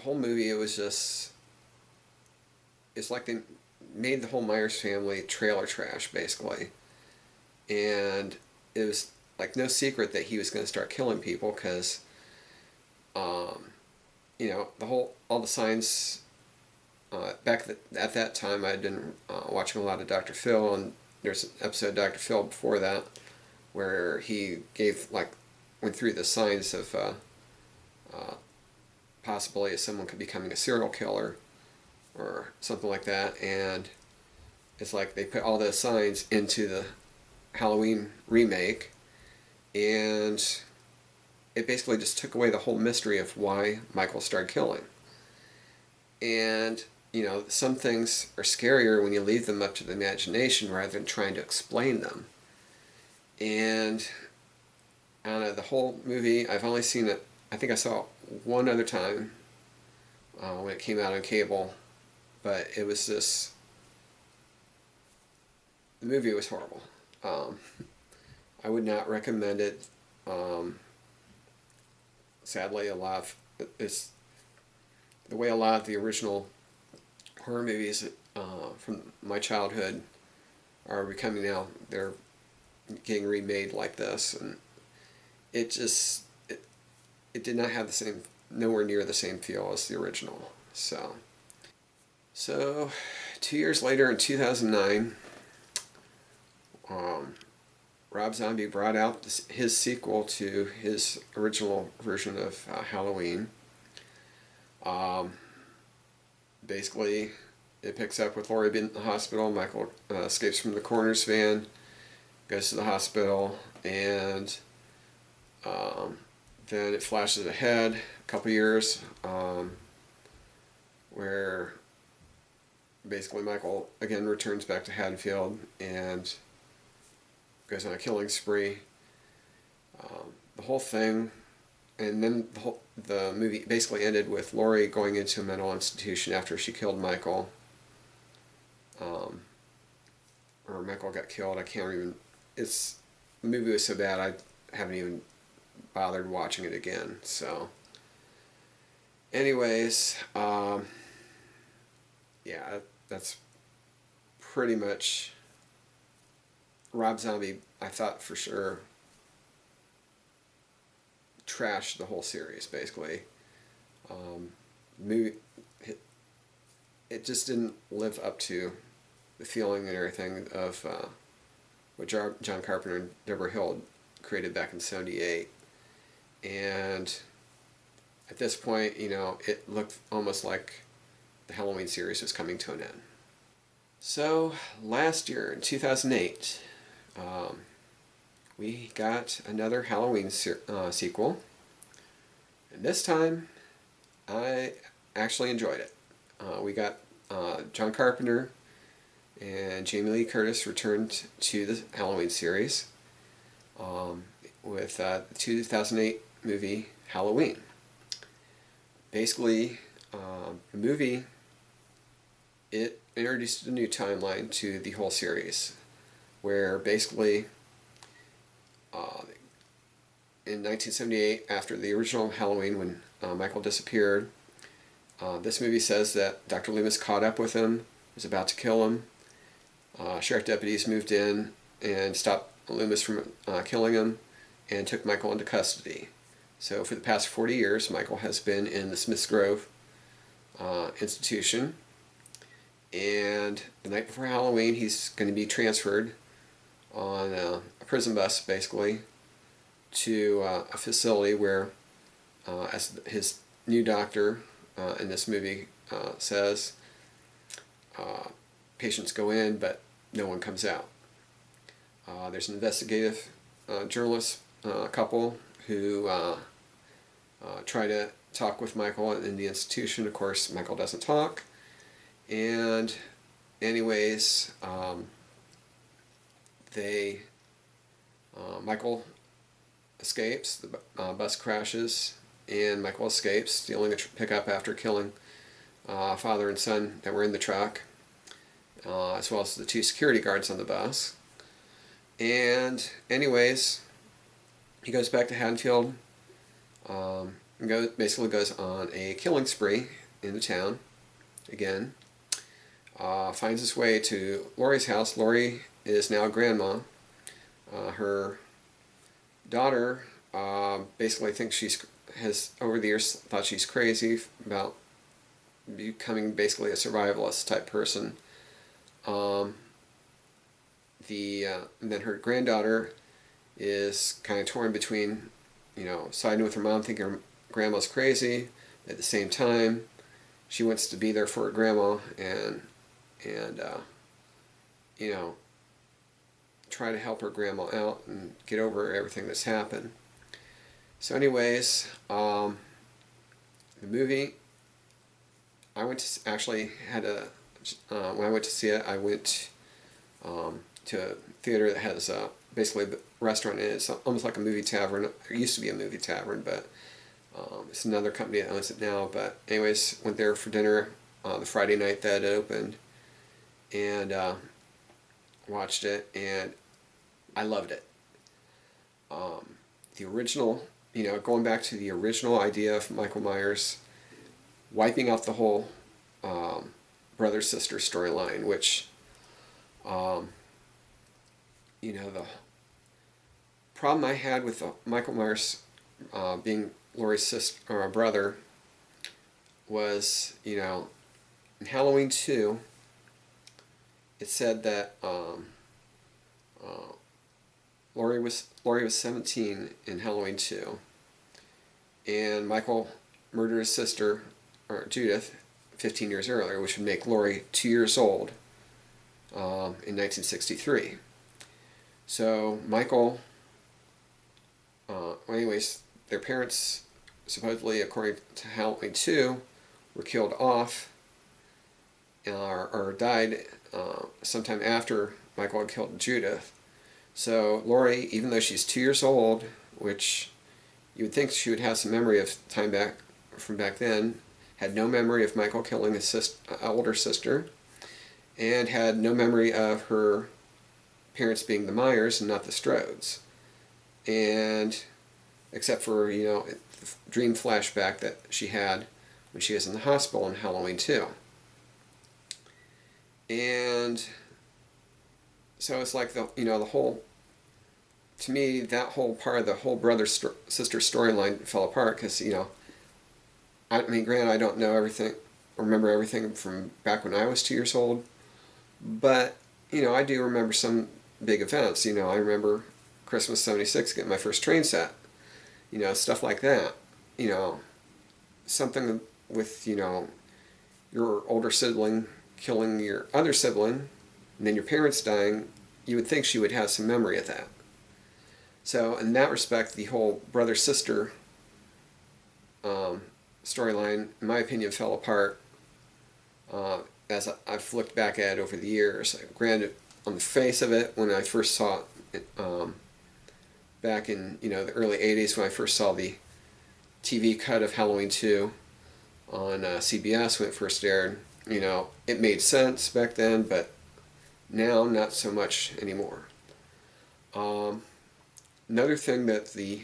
whole movie, it's like they made the whole Myers family trailer trash, basically. And it was like no secret that he was going to start killing people, because you know, all the signs at that time I'd been watching a lot of Dr. Phil, and there's an episode of Dr. Phil before that where he went through the signs of possibility of someone could becoming a serial killer or something like that, and it's like they put all those signs into the Halloween remake, and it basically just took away the whole mystery of why Michael started killing. And you know, some things are scarier when you leave them up to the imagination rather than trying to explain them. And out of the whole movie, I've only seen it, I think I saw it one other time when it came out on cable, but it was the movie was horrible. I would not recommend it. Sadly, it's the way a lot of the original horror movies from my childhood are becoming now. They're getting remade like this, and it did not have nowhere near the same feel as the original. So 2 years later, in 2009, Rob Zombie brought out his sequel to his original version of Halloween. Basically, it picks up with Laurie being in the hospital. Michael escapes from the coroner's van, goes to the hospital, and then it flashes ahead a couple years, where basically Michael again returns back to Haddonfield and goes on a killing spree. The whole thing, and then the movie basically ended with Laurie going into a mental institution after she killed Michael. Or Michael got killed. I can't even. The movie was so bad I haven't even bothered watching it again. So, anyways, yeah, that's pretty much Rob Zombie. I thought for sure trashed the whole series basically. Movie it just didn't live up to the feeling and everything of what John Carpenter and Deborah Hill created back in '78. And at this point, it looked almost like the Halloween series was coming to an end. So last year, in 2008, we got another Halloween sequel. And this time, I actually enjoyed it. We got John Carpenter and Jamie Lee Curtis returned to the Halloween series with the 2008 movie Halloween. Basically, the movie, it introduced a new timeline to the whole series, where basically in 1978, after the original Halloween, when Michael disappeared, this movie says that Dr. Loomis caught up with him, was about to kill him. Sheriff deputies moved in and stopped Loomis from killing him and took Michael into custody. So for the past 40 years, Michael has been in the Smiths Grove institution. And the night before Halloween, he's going to be transferred on a prison bus, basically, to a facility where, as his new doctor in this movie says, patients go in, but no one comes out. There's an investigative journalist couple who try to talk with Michael in the institution. Of course, Michael doesn't talk. And anyways, Michael escapes, the bus crashes, and Michael escapes, stealing a pickup after killing father and son that were in the truck, as well as the two security guards on the bus. And anyways, he goes back to Haddonfield, and basically goes on a killing spree in the town again. Finds his way to Laurie's house. Laurie is now grandma. Her daughter basically thinks has over the years thought she's crazy about becoming basically a survivalist type person. And then her granddaughter is kind of torn between, siding with her mom, thinking her grandma's crazy. At the same time, she wants to be there for her grandma and try to help her grandma out and get over everything that's happened. So anyways, the movie, I went to actually when I went to see it, I went to a theater that has basically a restaurant in it. It's almost like a movie tavern. It used to be a movie tavern, but it's another company that owns it now. But anyways, went there for dinner the Friday night that it opened, and watched it, and I loved it. The original, going back to the original idea of Michael Myers wiping out the whole brother-sister storyline, which, the problem I had with Michael Myers being Laurie's sister or brother was, in Halloween 2, it said that Laurie was 17 in Halloween 2, and Michael murdered his sister, or Judith, 15 years earlier, which would make Laurie 2 years old in 1963. So Michael, anyways, their parents supposedly, according to Halloween 2, were killed off or died sometime after Michael had killed Judith. So Laurie, even though she's 2 years old, which you would think she would have some memory of time back from back then, had no memory of Michael killing his older sister, and had no memory of her parents being the Myers and not the Strodes. And except for, the dream flashback that she had when she was in the hospital on Halloween 2. And so it's like the whole, to me, that whole part of the whole brother-sister storyline fell apart because, I mean, granted, I don't know everything, remember everything from back when I was 2 years old, but, I do remember some big events. I remember Christmas '76 getting my first train set, stuff like that. Something with, your older sibling killing your other sibling, and then your parents dying, you would think she would have some memory of that. So in that respect, the whole brother-sister storyline, in my opinion, fell apart as I've looked back at it over the years. Granted, on the face of it, when I first saw it back in the early 80s, when I first saw the TV cut of Halloween 2 on CBS when it first aired, it made sense back then, but now not so much anymore. Another thing that the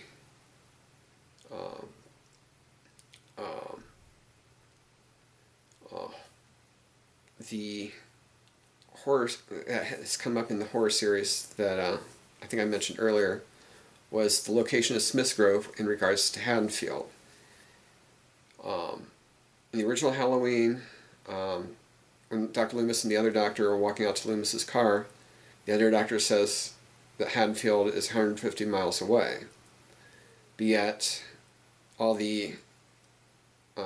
horror has come up in the horror series that I think I mentioned earlier was the location of Smith's Grove in regards to Haddonfield. In the original Halloween, when Dr. Loomis and the other doctor are walking out to Loomis's car, the other doctor says that Haddonfield is 150 miles away. But yet, all the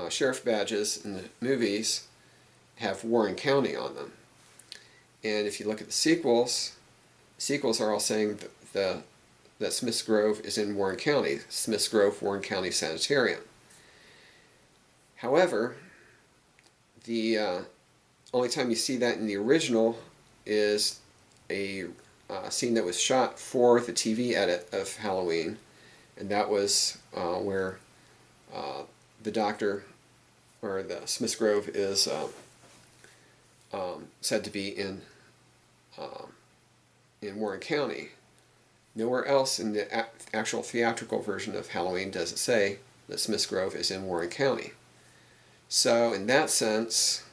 sheriff badges in the movies have Warren County on them. And if you look at the sequels are all saying that Smith's Grove is in Warren County, Smith's Grove, Warren County Sanitarium. However, the only time you see that in the original is a scene that was shot for the TV edit of Halloween, and that was where the doctor, or the Smith's Grove, is said to be in Warren County. Nowhere else in the actual theatrical version of Halloween does it say that Smith's Grove is in Warren County. So in that sense,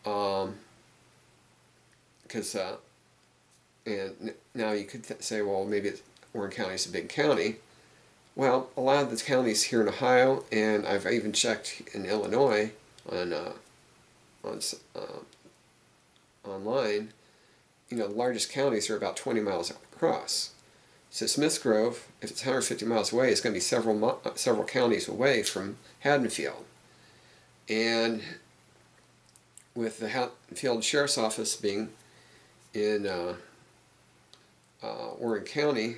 because and now you could say, well, maybe Warren County is a big county. Well, a lot of the counties here in Ohio, and I've even checked in Illinois on online, the largest counties are about 20 miles across. So Smith's Grove, if it's 150 miles away, it's going to be several counties away from Haddonfield. And with the Haddonfield Sheriff's Office being in Warren County,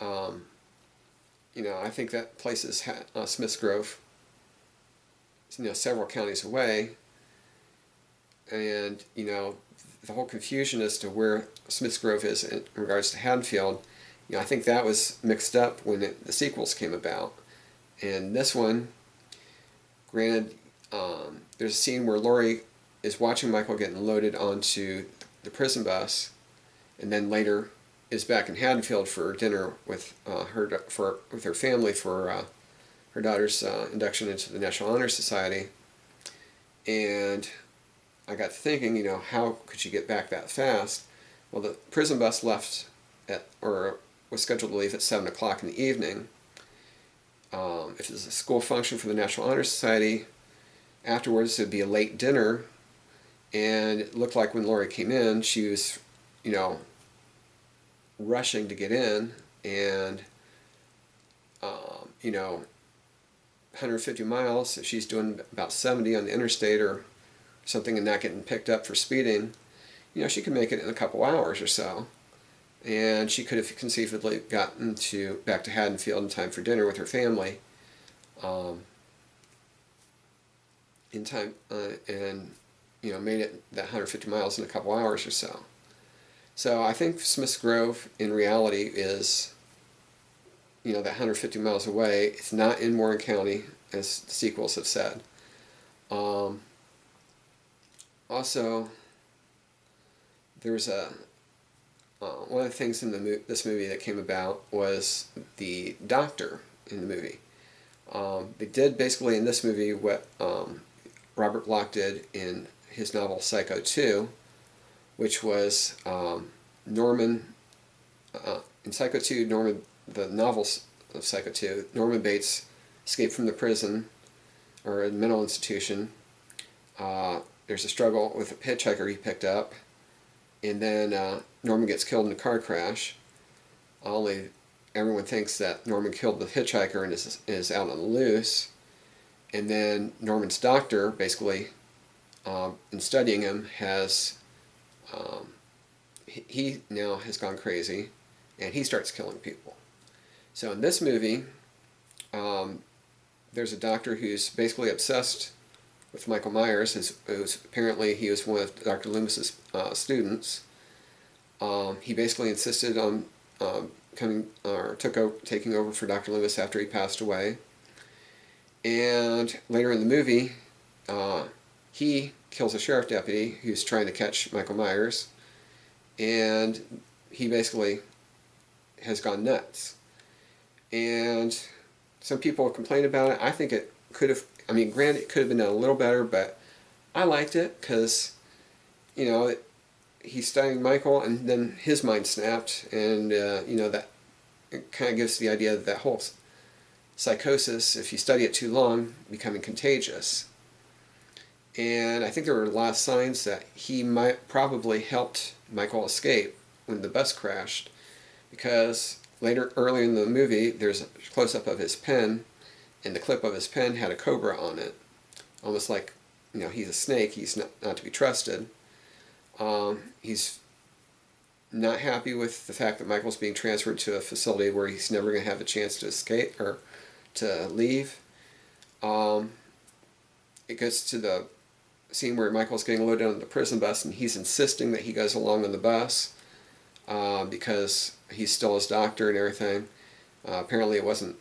I think that places Smith's Grove, several counties away, and the whole confusion as to where Smith's Grove is in regards to Haddonfield, I think that was mixed up when the sequels came about. And this one, granted, there's a scene where Laurie is watching Michael getting loaded onto the prison bus, and then later is back in Haddonfield for dinner with her family for her daughter's induction into the National Honor Society. And I got to thinking, how could she get back that fast? Well, the prison bus left was scheduled to leave at 7 o'clock in the evening. If it was a school function for the National Honor Society, afterwards it would be a late dinner, and it looked like when Laurie came in, she was, rushing to get in, and 150 miles, if she's doing about 70 on the interstate or something and not getting picked up for speeding, she could make it in a couple hours or so. And she could have conceivably gotten back to Haddonfield in time for dinner with her family in time, and made it that 150 miles in a couple hours or so. So I think Smith's Grove in reality is that 150 miles away. It's not in Warren County, as the sequels have said. Also, there's one of the things in this movie that came about was the doctor in the movie. They did basically in this movie what Robert Bloch did in his novel Psycho 2, which was Norman, in Psycho 2, the novels of Psycho 2, Norman Bates escaped from the prison or a mental institution. There's a struggle with a hitchhiker he picked up, and then Norman gets killed in a car crash. Only everyone thinks that Norman killed the hitchhiker and is out on the loose. And then Norman's doctor, basically, in studying him, he now has gone crazy, and he starts killing people. So in this movie, there's a doctor who's basically obsessed with Michael Myers. Apparently he was one of Dr. Loomis's students. He basically insisted on taking over for Dr. Loomis after he passed away. And later in the movie, he kills a sheriff deputy who's trying to catch Michael Myers, and he basically has gone nuts. And some people complain about it. I think it could have, granted it could have been done a little better, but I liked it because, he's studying Michael and then his mind snapped, and, that it kind of gives the idea that whole psychosis, if you study it too long, becoming contagious. And I think there were a lot of signs that he might probably helped Michael escape when the bus crashed, because earlier in the movie, there's a close-up of his pen, and the clip of his pen had a cobra on it, almost like, he's a snake, he's not to be trusted. He's not happy with the fact that Michael's being transferred to a facility where he's never going to have a chance to escape or to leave. It goes to the scene where Michael's getting loaded on the prison bus, and he's insisting that he goes along on the bus because he's still his doctor and everything. Apparently it wasn't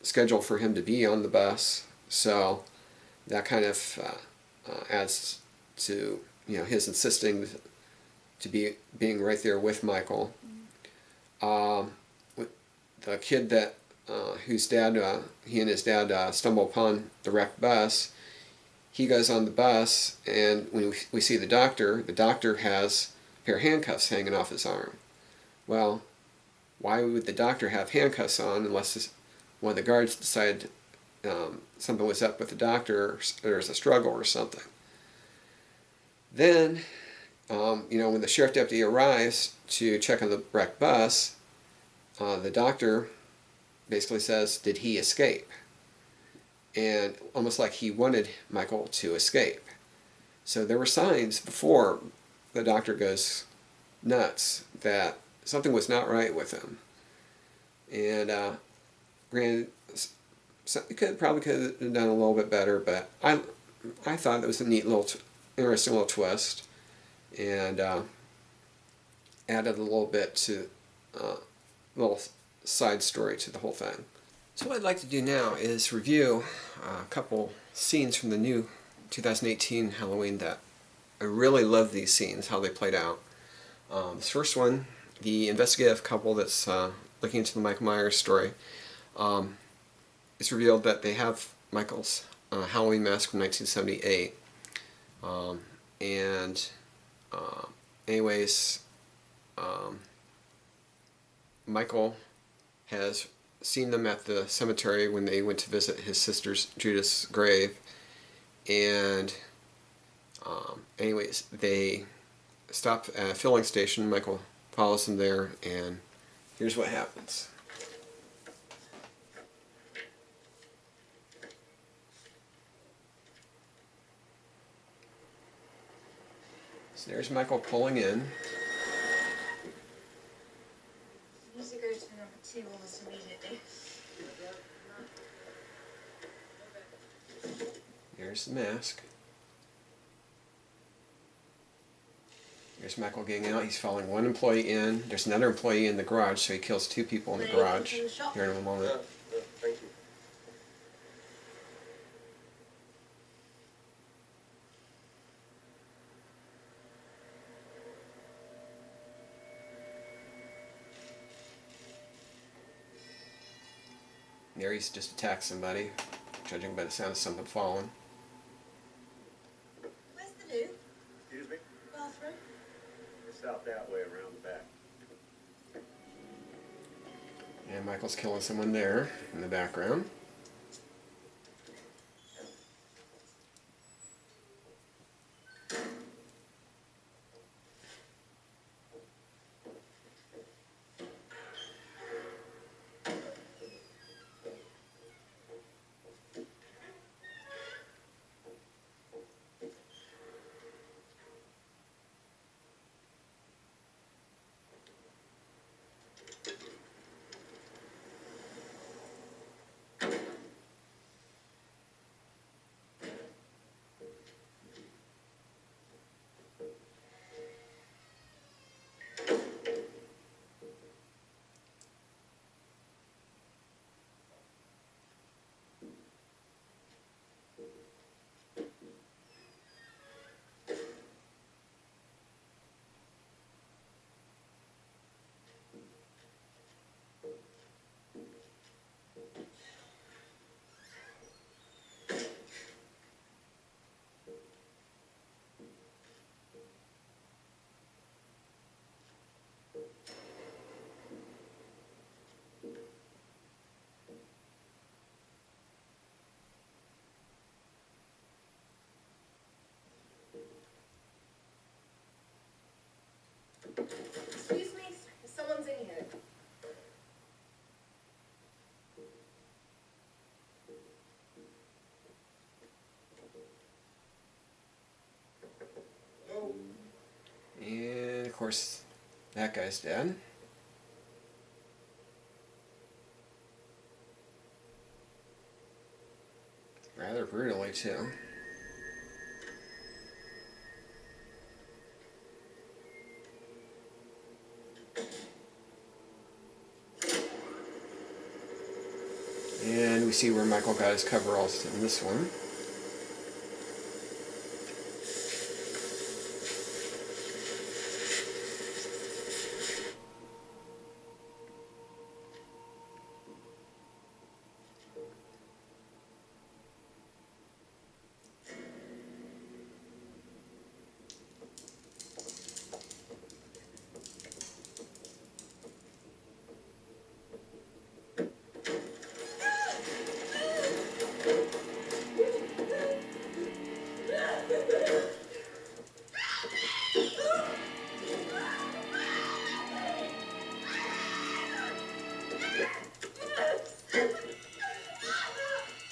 scheduled for him to be on the bus, so that kind of adds to his insisting to being right there with Michael. The kid that whose dad he and his dad stumble upon the wrecked bus, he goes on the bus, and when we see the doctor has a pair of handcuffs hanging off his arm. Well, why would the doctor have handcuffs on unless one of the guards decided something was up with the doctor, or there's a struggle or something? Then, when the sheriff deputy arrives to check on the wrecked bus, the doctor basically says, "Did he escape?" And almost like he wanted Michael to escape. So there were signs before the doctor goes nuts that something was not right with him. And granted, probably could have done a little bit better, but I thought it was a neat interesting little twist, and added a little bit to little side story to the whole thing. So what I'd like to do now is review a couple scenes from the new 2018 Halloween that I really love these scenes, how they played out. This first one, the investigative couple that's looking into the Michael Myers story, it's revealed that they have Michael's Halloween mask from 1978. Anyways, Michael has seen them at the cemetery when they went to visit his sister's Judith's grave, and anyways, they stop at a filling station. Michael follows them there, and here's what happens. So there's Michael pulling in. Music goes to number 2 almost immediately. There's the mask. There's Michael getting out. He's following one employee in. There's another employee in the garage, so he kills 2 people in the garage here in a moment. Thank you. There he's just attacked somebody, judging by the sound of something falling. Where's the loo? Excuse me? Bathroom? It's out that way around the back. And Michael's killing someone there in the background. Excuse me, someone's in here. And of course, that guy's dead. Rather brutally, too. And we see where Michael got his coveralls in this one.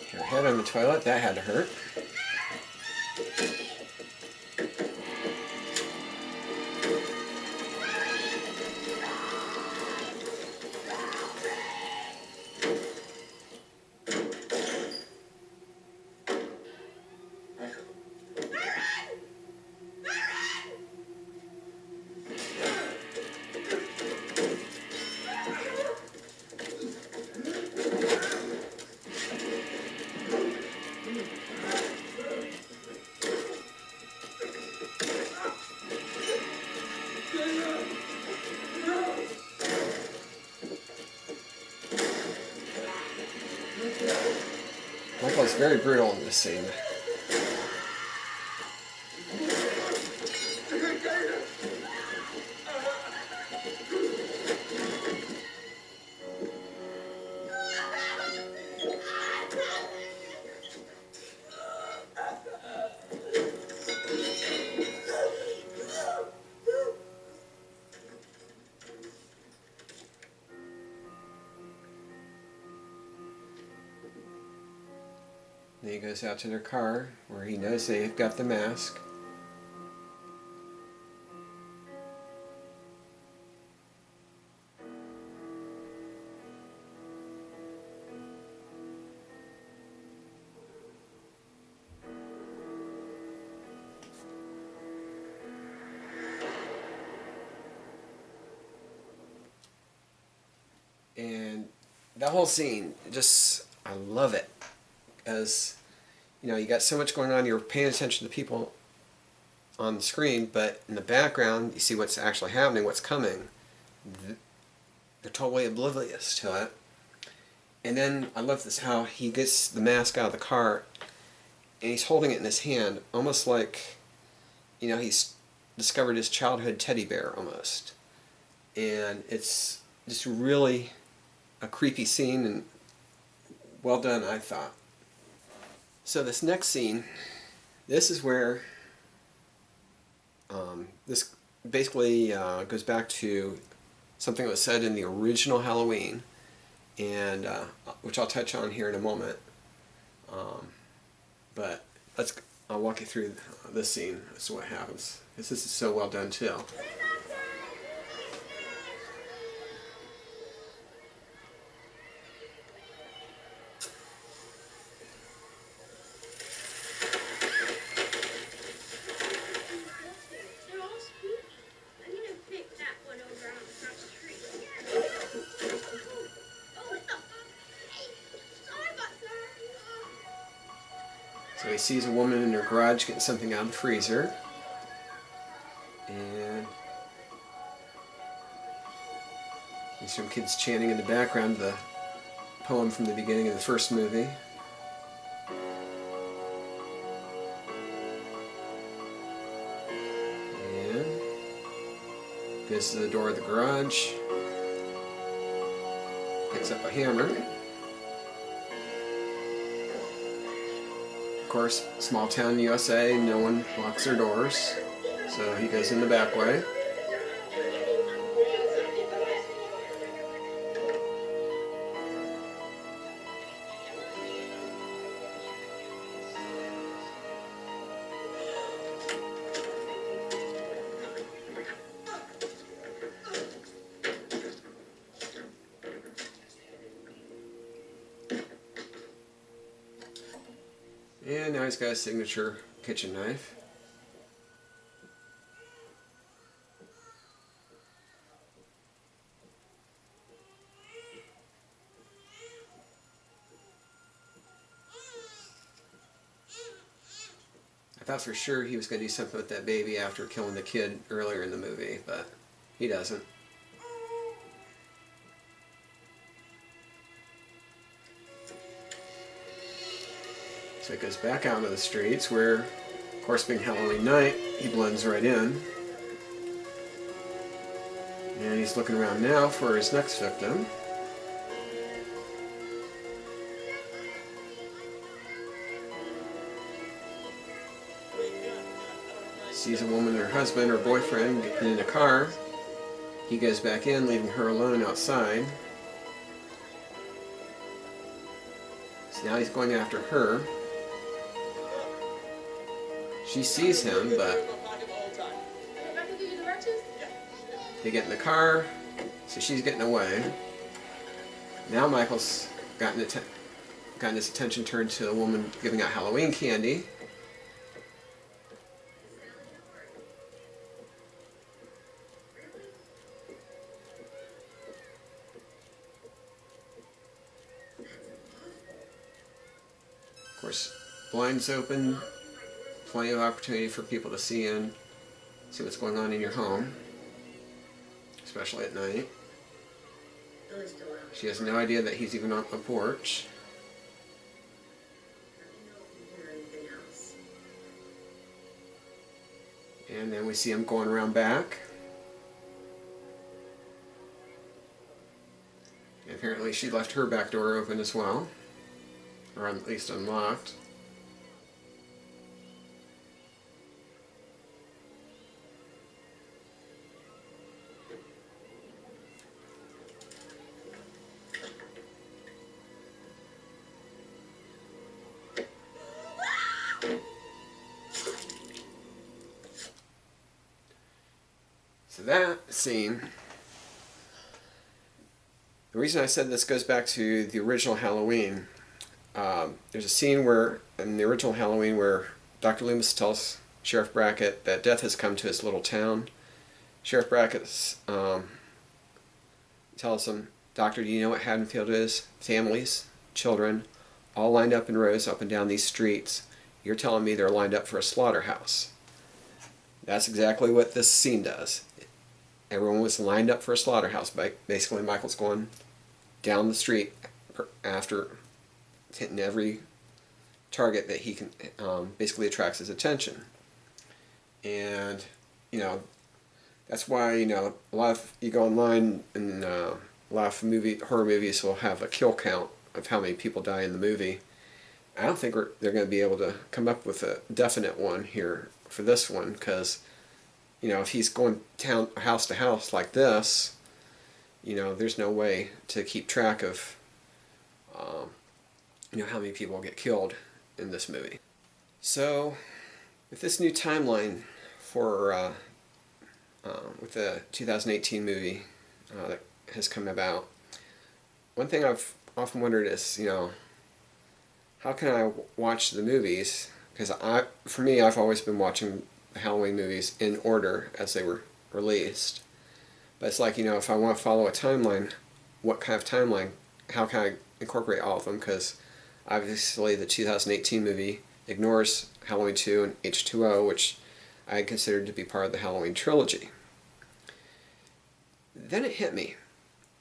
Her head on the toilet, that had to hurt. Michael is very brutal in this scene. Then he goes out to their car where he knows they've got the mask. And that whole scene, just, I love it. As, you know, you got so much going on, you're paying attention to people on the screen, but in the background, you see what's actually happening, what's coming. They're totally oblivious to it. And then I love this, how he gets the mask out of the car and he's holding it in his hand, almost like, you know, he's discovered his childhood teddy bear almost. And it's just really a creepy scene, and well done, I thought. So this next scene, this is where this basically goes back to something that was said in the original Halloween, and which I'll touch on here in a moment. But I'll walk you through this scene as to what happens. This is so well done too. They're all spooky. I need to pick that one over on across the street. Oh, what the fuck? Hey, sorry about that. So he sees a woman in her garage getting something out of the freezer. And there's some kids chanting in the background the poem from the beginning of the first movie. And goes to the door of the garage. Picks up a hammer. Of course, small town USA, no one locks their doors. So he goes in the back way. And now he's got a signature kitchen knife. I thought for sure he was going to do something with that baby after killing the kid earlier in the movie, but he doesn't. So he goes back out into the streets where, of course, being Halloween night, he blends right in. And he's looking around now for his next victim. Sees a woman and her husband or boyfriend getting in a car. He goes back in, leaving her alone outside. So now he's going after her. She sees him, but they get in the car, so she's getting away. Now Michael's gotten his attention turned to a woman giving out Halloween candy. Of course, blinds open, plenty of opportunity for people to see in, see what's going on in your home, especially at night. She has no idea that he's even on the porch. And then we see him going around back. And apparently she left her back door open as well, or at least unlocked. So that scene, the reason I said this goes back to the original Halloween. There's a scene where, in the original Halloween, where Dr. Loomis tells Sheriff Brackett that death has come to his little town. Sheriff Brackett tells him Doctor, do you know what Haddonfield is? Families, children, all lined up in rows up and down these streets. You're telling me they're lined up for a slaughterhouse. That's exactly what this scene does. Everyone was lined up for a slaughterhouse. Basically, Michael's going down the street after hitting every target that he can, basically attracts his attention. And, you know, that's why, you know, a lot of, you go online and a lot of horror movies will have a kill count of how many people die in the movie. I don't think they're going to be able to come up with a definite one here for this one, because, you know, if he's going house to house like this, you know, there's no way to keep track of, you know, how many people get killed in this movie. So, with this new timeline for with the 2018 movie that has come about, one thing I've often wondered is, you know, how can I watch the movies? Because for me, I've always been watching the Halloween movies in order as they were released. But it's like, you know, if I want to follow a timeline, what kind of timeline? How can I incorporate all of them? Because obviously the 2018 movie ignores Halloween 2 and H2O, which I considered to be part of the Halloween trilogy. Then it hit me.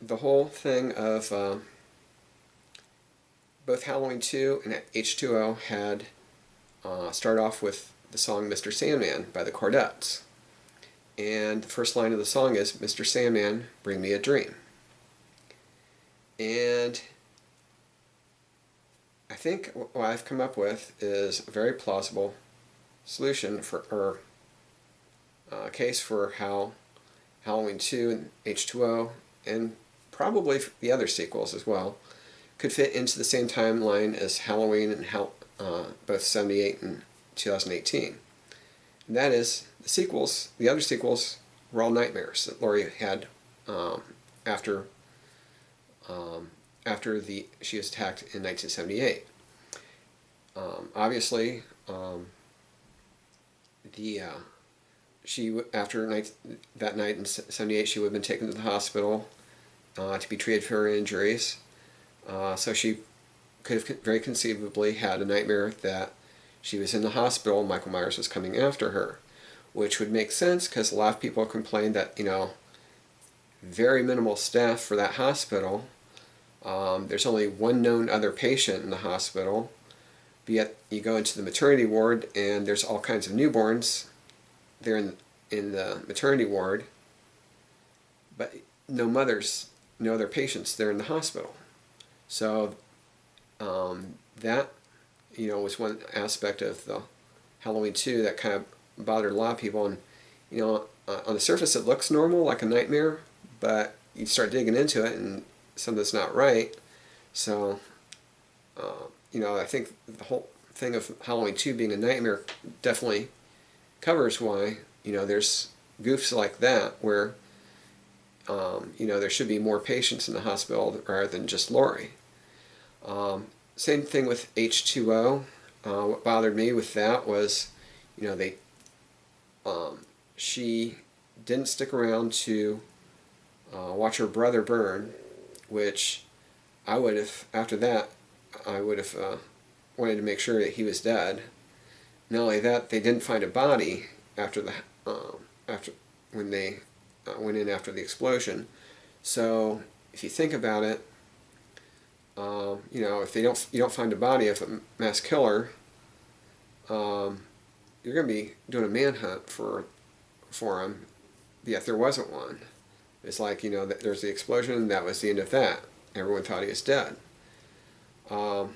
The whole thing of both Halloween 2 and H2O had start off with the song Mr. Sandman by the Chordettes. And the first line of the song is, "Mr. Sandman, bring me a dream." And I think what I've come up with is a very plausible solution for, or case for how Halloween 2 and H2O, and probably the other sequels as well, could fit into the same timeline as Halloween and both 78 and 2018. And that is, the sequels, the other sequels, were all nightmares that Laurie had after she was attacked in 1978. Obviously, after that night in 78, she would have been taken to the hospital to be treated for her injuries. So she could have very conceivably had a nightmare that she was in the hospital and Michael Myers was coming after her, which would make sense because a lot of people complained that, you know, very minimal staff for that hospital. There's only one known other patient in the hospital, but yet you go into the maternity ward and there's all kinds of newborns there in the maternity ward, but no mothers, no other patients there in the hospital. So that, you know, was one aspect of the Halloween 2 that kind of bothered a lot of people. And, you know, on the surface it looks normal, like a nightmare, but you start digging into it and something's not right. So, you know, I think the whole thing of Halloween 2 being a nightmare definitely covers why, you know, there's goofs like that where, you know, there should be more patients in the hospital rather than just Laurie. Same thing with H2O. What bothered me with that was, you know, she didn't stick around to watch her brother burn, which I would have, after that, I would have wanted to make sure that he was dead. Not only that, they didn't find a body after when they went in after the explosion. So if you think about it, you know, if you don't find a body of a mass killer, you're going to be doing a manhunt for him. Yet there wasn't one. It's like, you know, there's the explosion, and that was the end of that. Everyone thought he was dead. You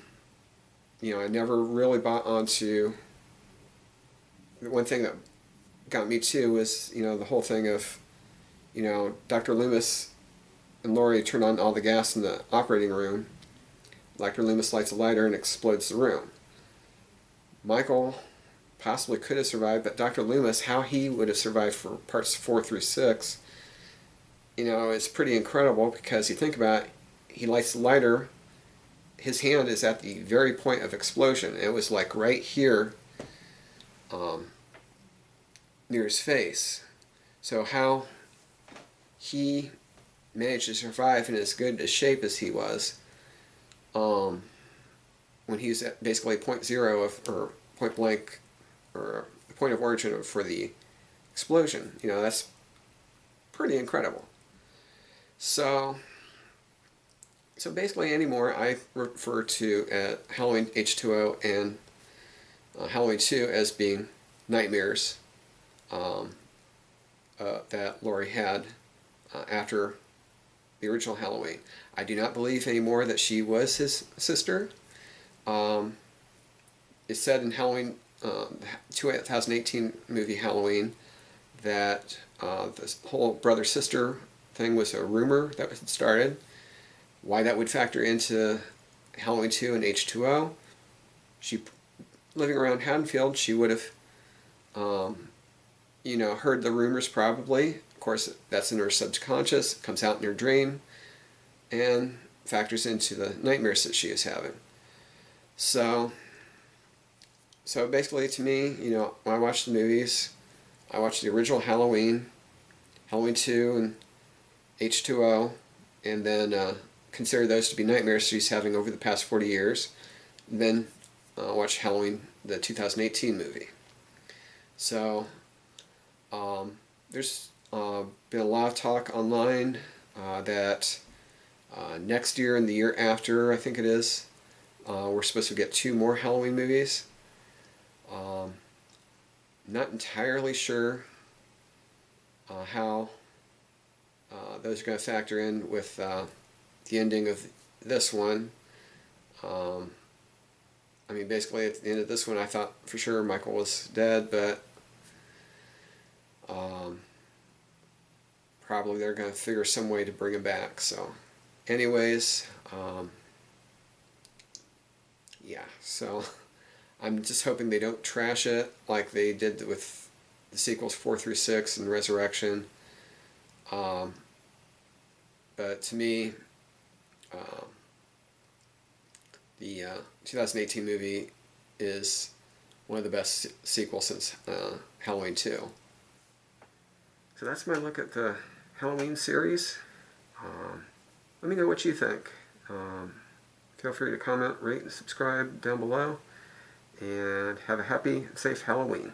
know, I never really bought onto. The one thing that got me too was, you know, the whole thing of, you know, Dr. Loomis and Laurie turn on all the gas in the operating room. Dr. Loomis lights a lighter and explodes the room. Michael possibly could have survived, but Dr. Loomis, how he would have survived for parts 4 through 6, you know, is pretty incredible, because you think about it, he lights the lighter, his hand is at the very point of explosion. It was like right here, near his face. So how he managed to survive in as good a shape as he was, when he was at basically point zero of, or point blank, or the point of origin for the explosion. You know, that's pretty incredible. So basically anymore, I refer to Halloween H2O and Halloween 2 as being nightmares that Laurie had after the original Halloween. I do not believe anymore that she was his sister. It's said in Halloween, 2018 movie Halloween, that this whole brother-sister thing was a rumor that was started. Why that would factor into Halloween 2 and H2O, she, living around Haddonfield, she would have, you know, heard the rumors probably. Of course, that's in her subconscious, comes out in her dream, and factors into the nightmares that she is having. So basically, to me, you know, when I watch the movies, I watch the original Halloween, Halloween 2, and H2O, and then consider those to be nightmares she's having over the past 40 years. And then watch Halloween, the 2018 movie. So there's been a lot of talk online that next year and the year after, I think it is, we're supposed to get 2 more Halloween movies. Not entirely sure how those are going to factor in with the ending of this one. I mean, basically at the end of this one, I thought for sure Michael was dead, but probably they're going to figure some way to bring him back. So anyways, yeah, so I'm just hoping they don't trash it like they did with the sequels 4 through 6 and Resurrection. But to me, the 2018 movie is one of the best sequels since Halloween 2. So that's my look at the Halloween series. Let me know what you think. Feel free to comment, rate, and subscribe down below. And have a happy and safe Halloween.